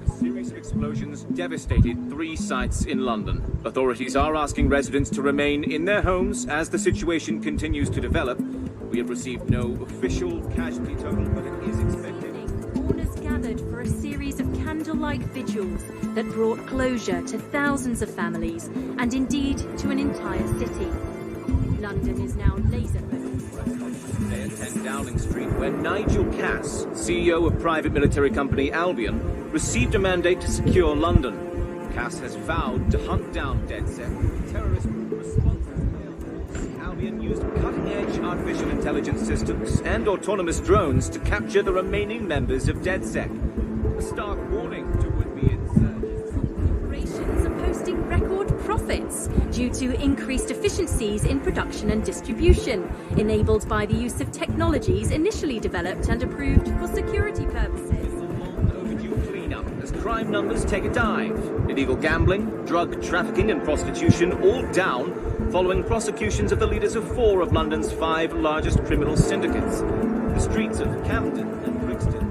A series of explosions devastated 3 sites in London. Authorities are asking residents to remain in their homes as the situation continues to develop. We have received no official casualty total, but it is expected. Mourners gathered for a series of candlelight vigils that brought closure to thousands of families and indeed to an entire city. London is now laser-focused. Today at 10 Dowling Street, where Nigel Cass, CEO of private military company Albion, received a mandate to secure London. Cass has vowed to hunt down DedSec, terrorist group responsible. Albion used cutting-edge artificial intelligence systems and autonomous drones to capture the remaining members of DedSec. A stark warning to would-be insurgents. Corporations are posting record profits due to increased efficiencies in production and distribution, enabled by the use of technologies initially developed and approved for security purposes. As crime numbers take a dive. Illegal gambling, drug trafficking and prostitution all down following prosecutions of the leaders of 4 of London's 5 largest criminal syndicates. The streets of Camden and Brixton.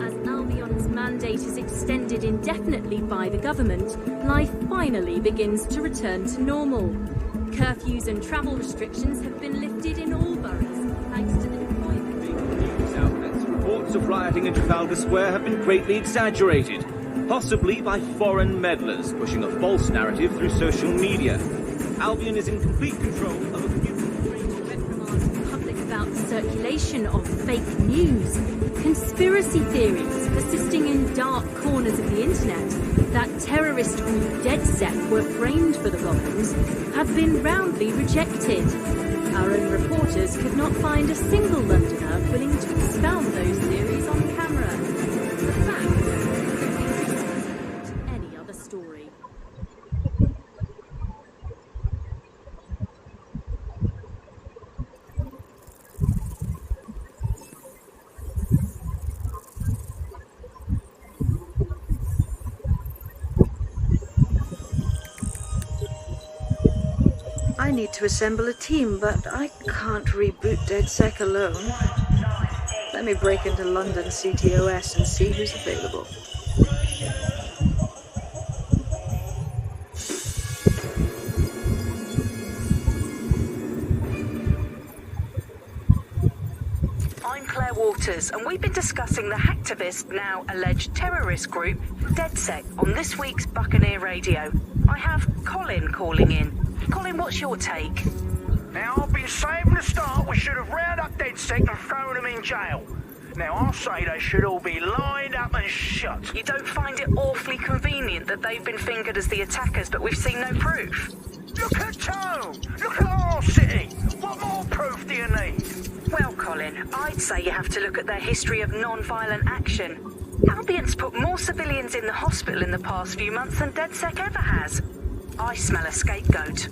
As Albion's mandate is extended indefinitely by the government, life finally begins to return to normal. Curfews and travel restrictions have been lifted in all boroughs, thanks to the deployment. of rioting in Trafalgar Square have been greatly exaggerated, possibly by foreign meddlers pushing a false narrative through social media. Albion is in complete control of a few public about the circulation of fake news, conspiracy theories persisting in dark corners of the internet that terrorist group DedSec were framed for the bombings have been roundly rejected. Our own reporters could not find a single Londoner willing to expound those theories on camera. The facts are any other story. I need to assemble a team, but I can't reboot DedSec alone. Let me break into London CTOS and see who's available. I'm Claire Waters, and we've been discussing the hacktivist, now alleged terrorist group, DedSec, on this week's Buccaneer Radio. I have Colin calling in. Colin, what's your take? Now, I've been saying from the start we should have rounded up DedSec and thrown them in jail. Now, I'll say they should all be lined up and shot. You don't find it awfully convenient that they've been fingered as the attackers, but we've seen no proof? Look at Tone! Look at our city! What more proof do you need? Well, Colin, I'd say you have to look at their history of non-violent action. Albion's put more civilians in the hospital in the past few months than DedSec ever has. I smell a scapegoat.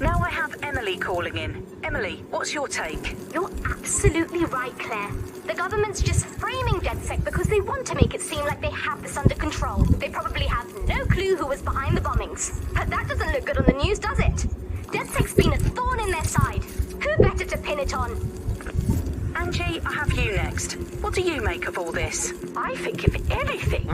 Now I have Emily calling in. Emily, what's your take? You're absolutely right, Claire. The government's just framing DedSec because they want to make it seem like they have this under control. They probably have no clue who was behind the bombings. But that doesn't look good on the news, does it? DedSec's been a thorn in their side. Who better to pin it on? Angie, I have you next. What do you make of all this? I think, if anything,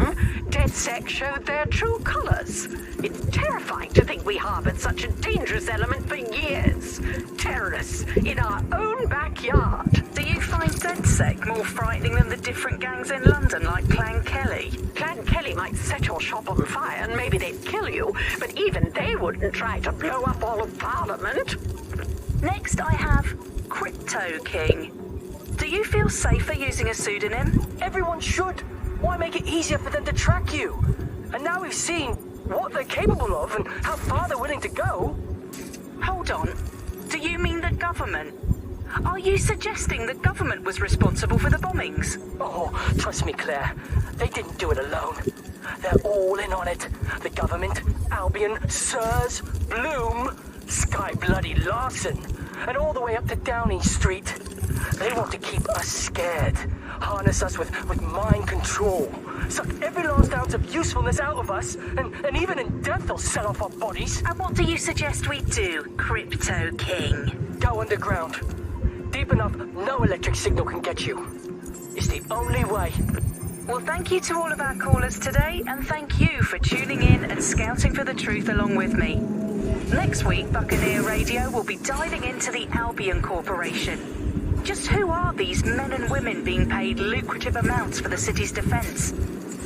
DedSec showed their true colours. It's terrifying to think we harboured such a dangerous element for years. Terrorists in our own backyard. Do you find DedSec more frightening than the different gangs in London, like Clan Kelly? Clan Kelly might set your shop on fire and maybe they'd kill you, but even they wouldn't try to blow up all of Parliament. Next, I have Crypto King. Do you feel safer using a pseudonym? Everyone should. Why make it easier for them to track you? And now we've seen what they're capable of and how far they're willing to go. Hold on. Do you mean the government? Are you suggesting the government was responsible for the bombings? Oh, trust me, Claire. They didn't do it alone. They're all in on it. The government, Albion, Sirs, Bloom, Sky Bloody Larson, and all the way up to Downing Street. They want to keep us scared, harness us with mind control, suck every last ounce of usefulness out of us, and even in death they'll sell off our bodies. And what do you suggest we do, Crypto King? Go underground. Deep enough, no electric signal can get you. It's the only way. Well, thank you to all of our callers today, and thank you for tuning in and scouting for the truth along with me. Next week, Buccaneer Radio will be diving into the Albion Corporation. Just who are these men and women being paid lucrative amounts for the city's defence?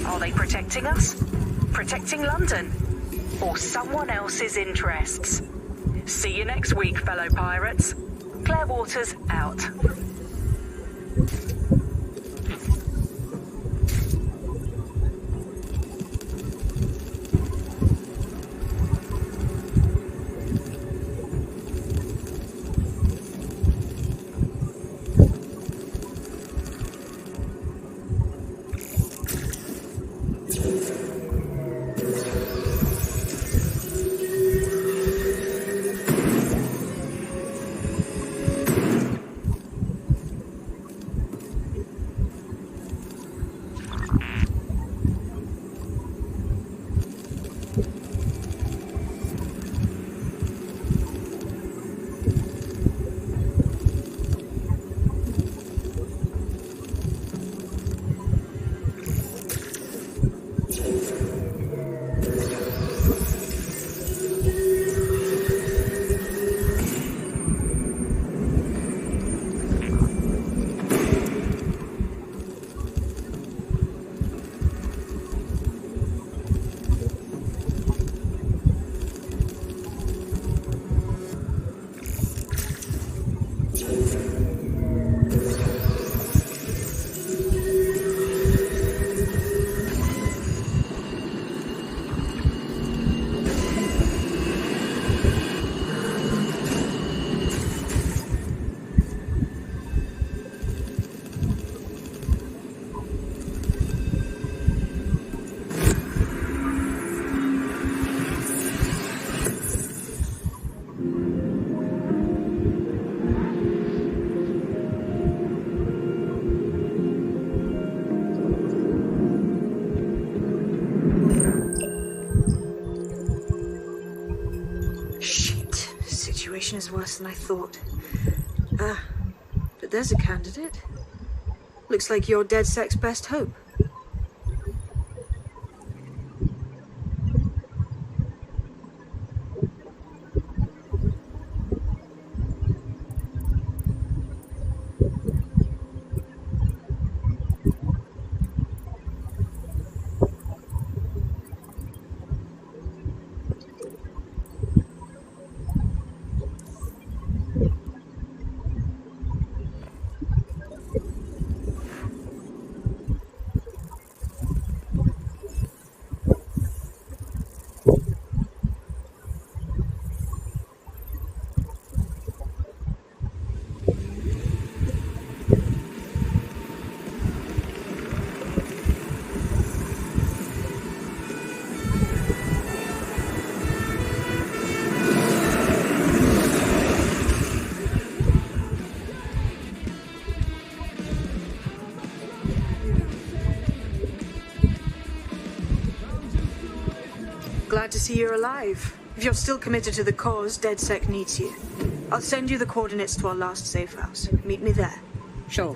Are they protecting us? Protecting London? Or someone else's interests? See you next week, fellow pirates. Claire Waters, out. situation is worse than I thought. But there's a candidate. Looks like you're DedSec's best hope. Glad to see you're alive. If you're still committed to the cause, DedSec needs you. I'll send you the coordinates to our last safe house. Meet me there. Sure.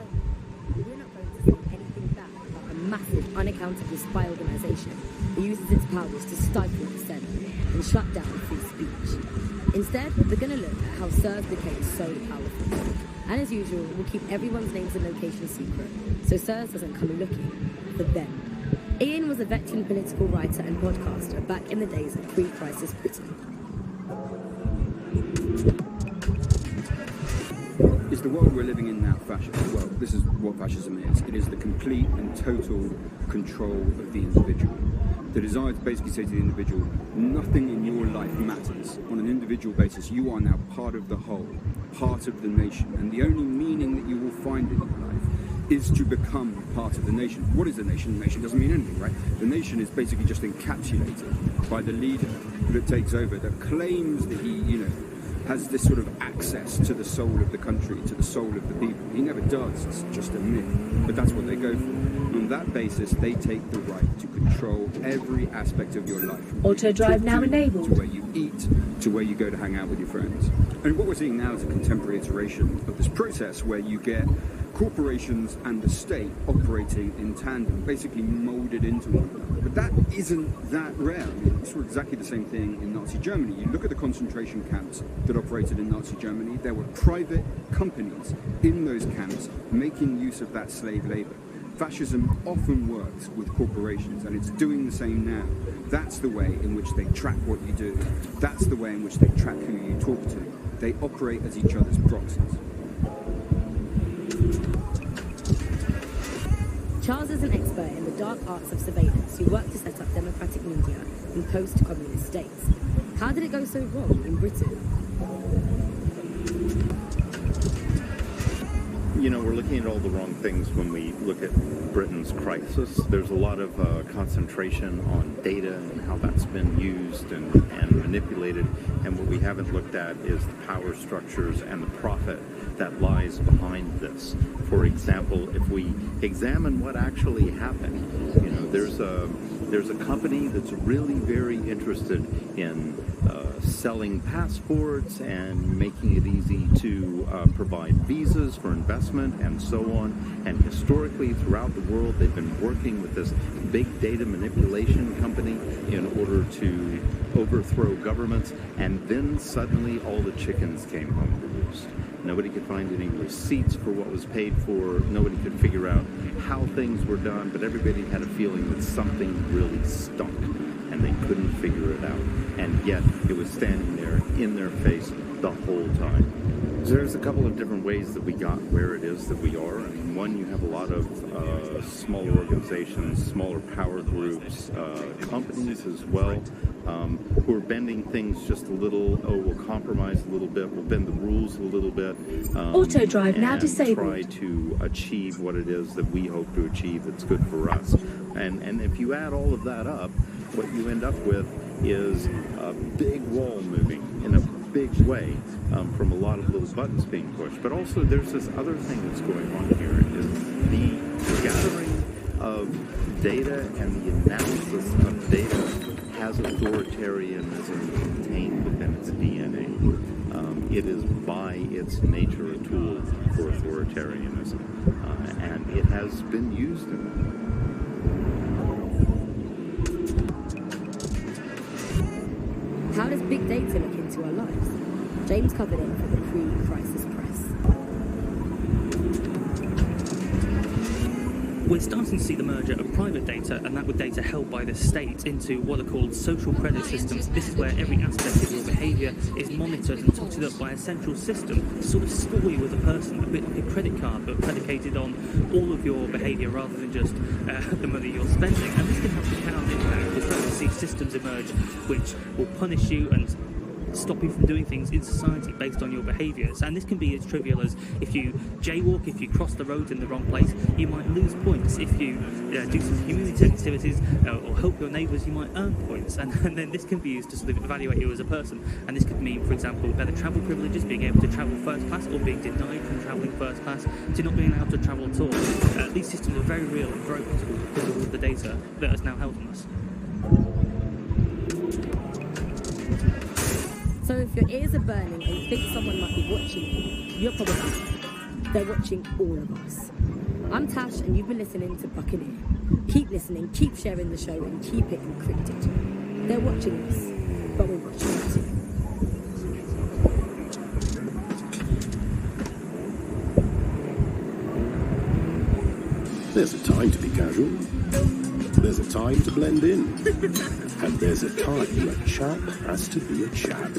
We're not going to say anything bad about a massive, unaccountable spy organization that uses its powers to stifle dissent and shut down free speech. Instead, we're going to look at how SIRS became so powerful. And as usual, we'll keep everyone's names and locations secret, so SIRS doesn't come looking for them. Ian was a veteran political writer and podcaster back in the days of pre-crisis Britain. Is the world we're living in now fascist? Well, this is what fascism is. It is the complete and total control of the individual. The desire to basically say to the individual, nothing in your life matters. On an individual basis, you are now part of the whole, part of the nation, and the only meaning that you will find in your life is to become part of the nation. What is a nation? The nation doesn't mean anything, right? The nation is basically just encapsulated by the leader that takes over, that claims that he, has this sort of access to the soul of the country, to the soul of the people. He never does, it's just a myth. But that's what they go for. On that basis, they take the right to control every aspect of your life. Auto drive now enabled. To where you eat, to where you go to hang out with your friends. And what we're seeing now is a contemporary iteration of this process where you get corporations and the state operating in tandem, basically molded into one another. But that isn't that rare. I mean, we saw exactly the same thing in Nazi Germany. You look at the concentration camps that operated in Nazi Germany, there were private companies in those camps making use of that slave labor. Fascism often works with corporations, and it's doing the same now. That's the way in which they track what you do. That's the way in which they track who you talk to. They operate as each other's proxies. Charles is an expert in the dark arts of surveillance who worked to set up democratic media in post-communist states. How did it go so wrong in Britain? We're looking at all the wrong things when we look at Britain's crisis. There's a lot of concentration on data and how that's been used and manipulated. And what we haven't looked at is the power structures and the profit that lies behind this. For example, if we examine what actually happened, there's a company that's really very interested in selling passports and making it easy to provide visas for investment and so on. And historically, throughout the world, they've been working with this big data manipulation company in order to overthrow governments. And then suddenly all the chickens came home to roost. Nobody could find any receipts for what was paid for. Nobody could figure out how things were done, but everybody had a feeling that something really stunk, and they couldn't figure it out. And yet, it was standing there in their face the whole time. So there's a couple of different ways that we got where it is that we are. I mean, one, you have a lot of smaller organizations, smaller power groups, companies as well, who are bending things just a little. We'll compromise a little bit, we'll bend the rules a little bit. Auto drive now disabled. Try to achieve what it is that we hope to achieve that's good for us. And if you add all of that up, what you end up with is a big wall moving in a big way from a lot of little buttons being pushed. But also there's this other thing that's going on here, is the gathering of data and the analysis of data has authoritarianism contained within its DNA. it is by its nature a tool for authoritarianism, and it has been used in it. How does big data look into our lives? James covered it for the pre-crisis press. We're starting to see the merger of private data and that with data held by the state into what are called social credit systems. This is where every aspect of your behaviour is monitored and totted up by a central system to sort of score you as a person, a bit like a credit card, but predicated on all of your behaviour rather than just the money you're spending. And this can have profound impact. We're starting to see systems emerge which will punish you and stop you from doing things in society based on your behaviours. And this can be as trivial as if you jaywalk, if you cross the road in the wrong place, you might lose points. If you do some community activities or help your neighbours, you might earn points. And then this can be used to sort of evaluate you as a person. And this could mean, for example, better travel privileges, being able to travel first class, or being denied from travelling first class to not being allowed to travel at all. These systems are very real and very possible because of all the data that is now held on us. So if your ears are burning and you think someone might be watching you, you're probably right. They're watching all of us. I'm Tash and you've been listening to Buccaneer. Keep listening, keep sharing the show and keep it encrypted. They're watching us, but we're watching them too. There's a time to be casual. There's a time to blend in. And there's a time a chap has to be a chap.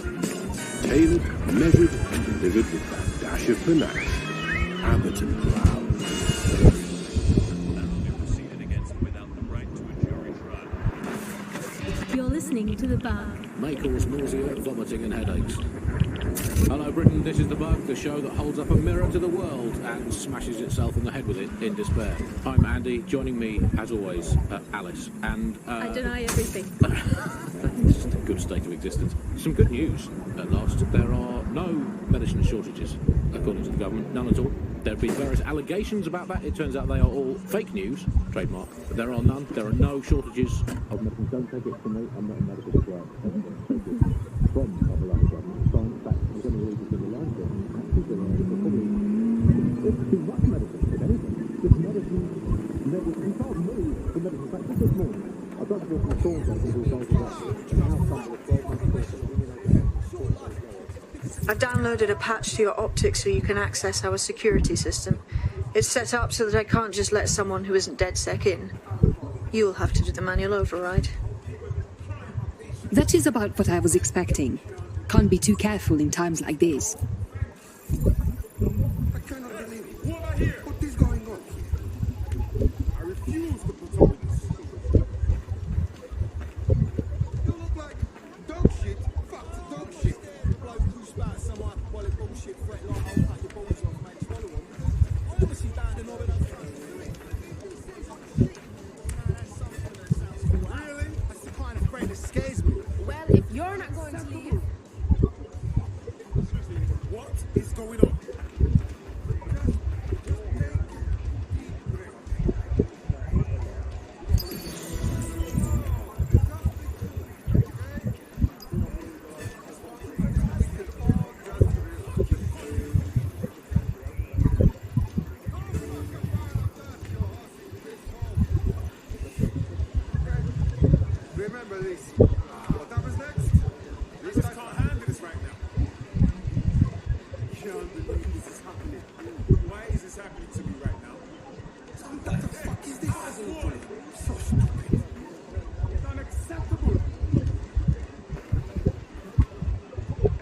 Tailored, measured, and delivered with that dash of panache. Abbott and Brown. You're listening to The Bug. May cause nausea, vomiting and headaches. Hello Britain, this is The Bug, the show that holds up a mirror to the world and smashes itself on the head with it in despair. I'm Andy, joining me, as always, Alice. And I deny everything. It's just a good state of existence. Some good news, at last. There are no medicine shortages, according to the government, none at all. There have been various allegations about that. It turns out they are all fake news, trademark. But there are none. There are no shortages of medicine. Don't take it from me, I'm not a medical prescriber. From our beloved government. In fact, I'm going to read this in the line here. There's too much medicine, if anything. This medicine, you can't move the medicine. In fact, just this morning, I got to go from the thorns over to the I've downloaded a patch to your optics so you can access our security system. It's set up so that I can't just let someone who isn't DedSec in. You'll have to do the manual override. That is about what I was expecting. Can't be too careful in times like this. I cannot believe it. What is going on here? I refuse to put up with this. You look like dog shit. Fuck dog shit. Bloke who spouts some hyperbolic bullshit threat like I'll cut your balls off, mate. Swallow them. I obviously down in all of those things. Really? That's the kind of friend that scares me. Well, if you're not going to leave... What is going on? Remember this. What happens next? You just can't handle this right now. Can't believe this is happening. Why is this happening to me right now? What the fuck is this? So stupid. It's unacceptable.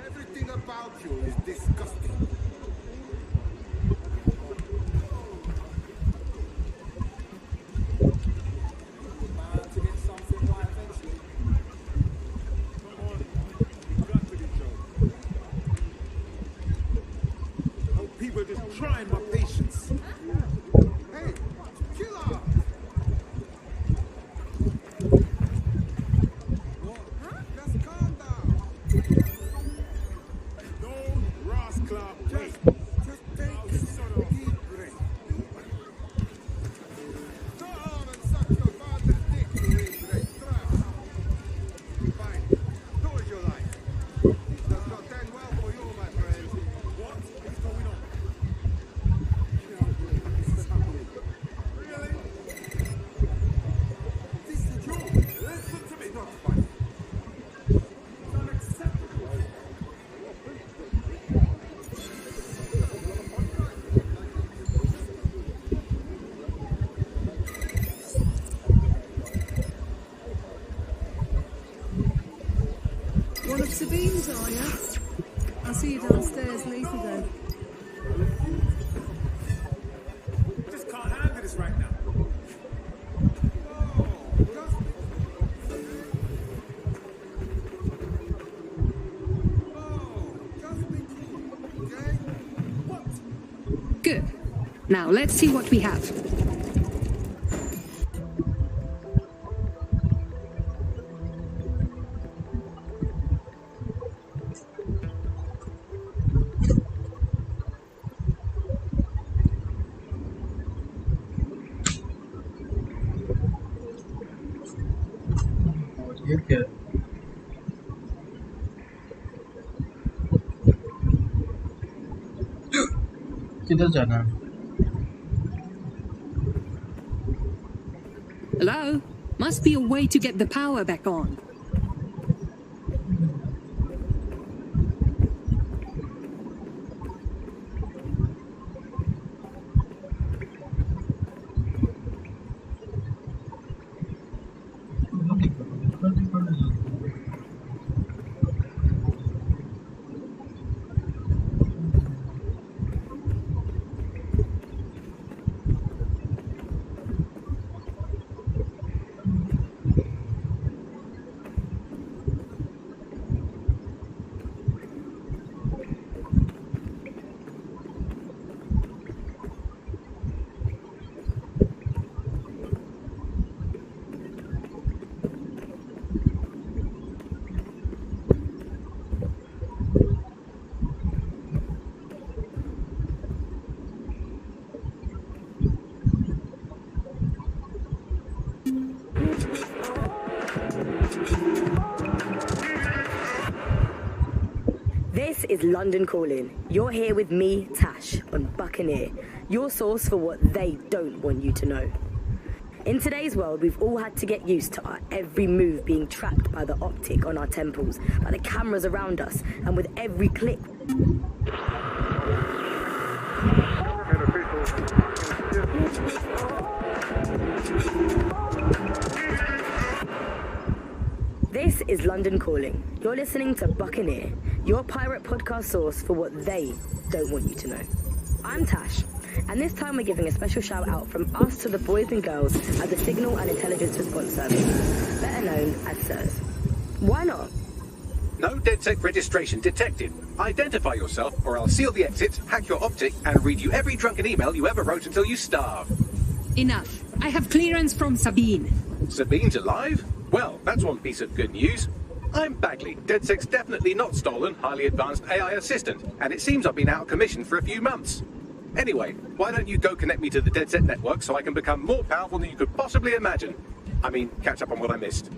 Everything about you is disgusting. Bound to get something right eventually. Sabine's, are you? I'll see you downstairs later then. Just can't handle this right now. Good. Now let's see what we have. किधर जाना है? Hello? Must be a way to get the power back on. This is London Calling. You're here with me, Tash, on Buccaneer, your source for what they don't want you to know. In today's world, we've all had to get used to our every move being tracked by the optic on our temples, by the cameras around us, and with every click. This is London Calling. You're listening to Buccaneer, your pirate podcast source for what they don't want you to know. I'm Tash, and this time we're giving a special shout out from us to the boys and girls at the Signal and Intelligence Response Service, better known as SIRS. Why not? No DedSec registration detected. Identify yourself, or I'll seal the exits, hack your optic, and read you every drunken email you ever wrote until you starve. Enough. I have clearance from Sabine. Sabine's alive? Well, that's one piece of good news. I'm Bagley, DedSec's definitely not stolen, highly advanced AI assistant, and it seems I've been out of commission for a few months. Anyway, why don't you go connect me to the DedSec network so I can become more powerful than you could possibly imagine? I mean, catch up on what I missed.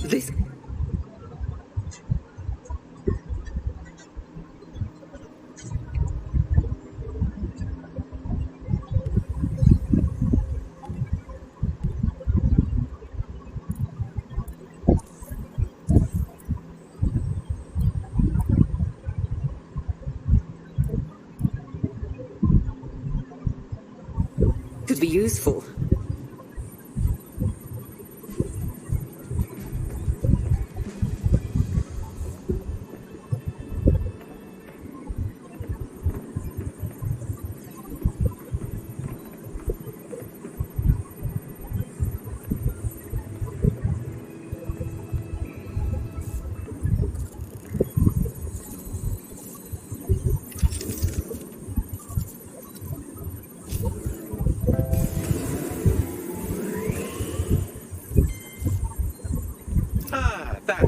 This... could be useful.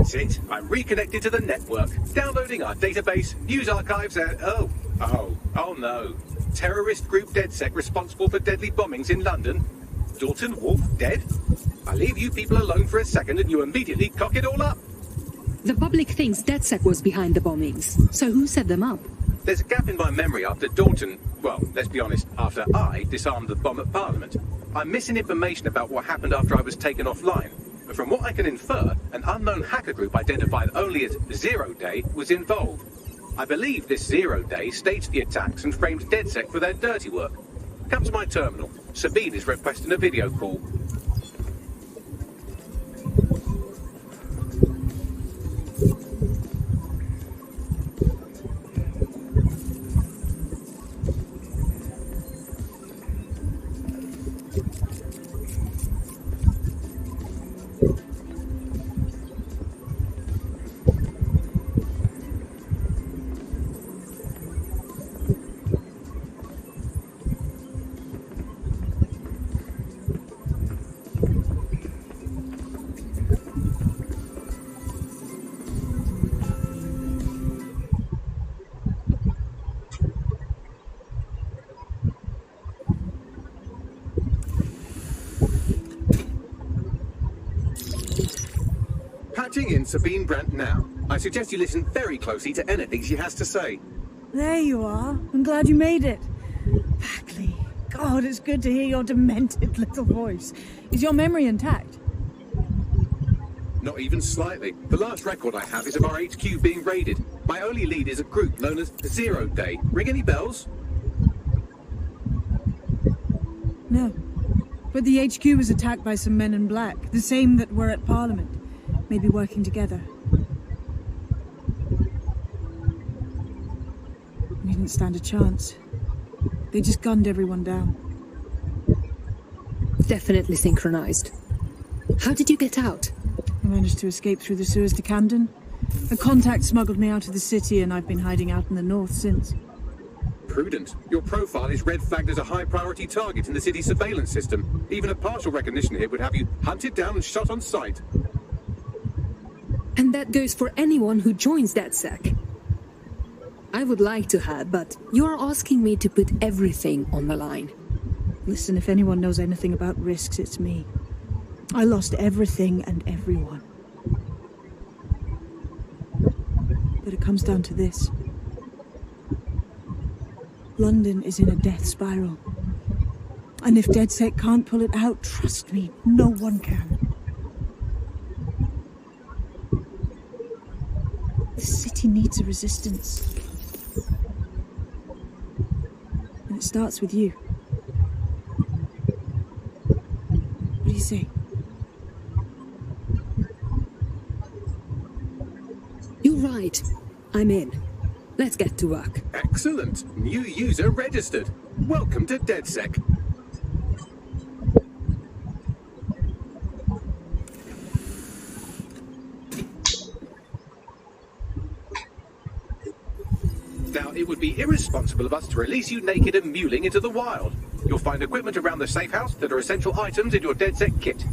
That's it. I'm reconnected to the network, downloading our database, news archives, and oh no. Terrorist group DedSec responsible for deadly bombings in London. Dalton Wolf dead? I leave you people alone for a second and you immediately cock it all up. The public thinks DedSec was behind the bombings. So who set them up? There's a gap in my memory after Dalton, well, let's be honest, after I disarmed the bomb at Parliament. I'm missing information about what happened after I was taken offline. But from what I can infer, an unknown hacker group identified only as Zero Day was involved. I believe this 0 Day staged the attacks and framed DedSec for their dirty work. Come to my terminal. Sabine is requesting a video call. Patching in Sabine Brandt now. I suggest you listen very closely to anything she has to say. There you are. I'm glad you made it. Bagley. God, it's good to hear your demented little voice. Is your memory intact? Not even slightly. The last record I have is of our HQ being raided. My only lead is a group known as 0 Day. Ring any bells? No. But the HQ was attacked by some men in black, the same that were at Parliament. Maybe working together. We didn't stand a chance. They just gunned everyone down. Definitely synchronized. How did you get out? I managed to escape through the sewers to Camden. A contact smuggled me out of the city and I've been hiding out in the north since. Prudent. Your profile is red flagged as a high priority target in the city's surveillance system. Even a partial recognition hit would have you hunted down and shot on sight. And that goes for anyone who joins DedSec. I would like to have, but you're asking me to put everything on the line. Listen, if anyone knows anything about risks, it's me. I lost everything and everyone. But it comes down to this. London is in a death spiral. And if DedSec can't pull it out, trust me, no one can. The city needs a resistance. And it starts with you. What do you say? You're right. I'm in. Let's get to work. Excellent. New user registered. Welcome to DedSec. Now, it would be irresponsible of us to release you naked and mewling into the wild. You'll find equipment around the safe house that are essential items in your DedSec kit.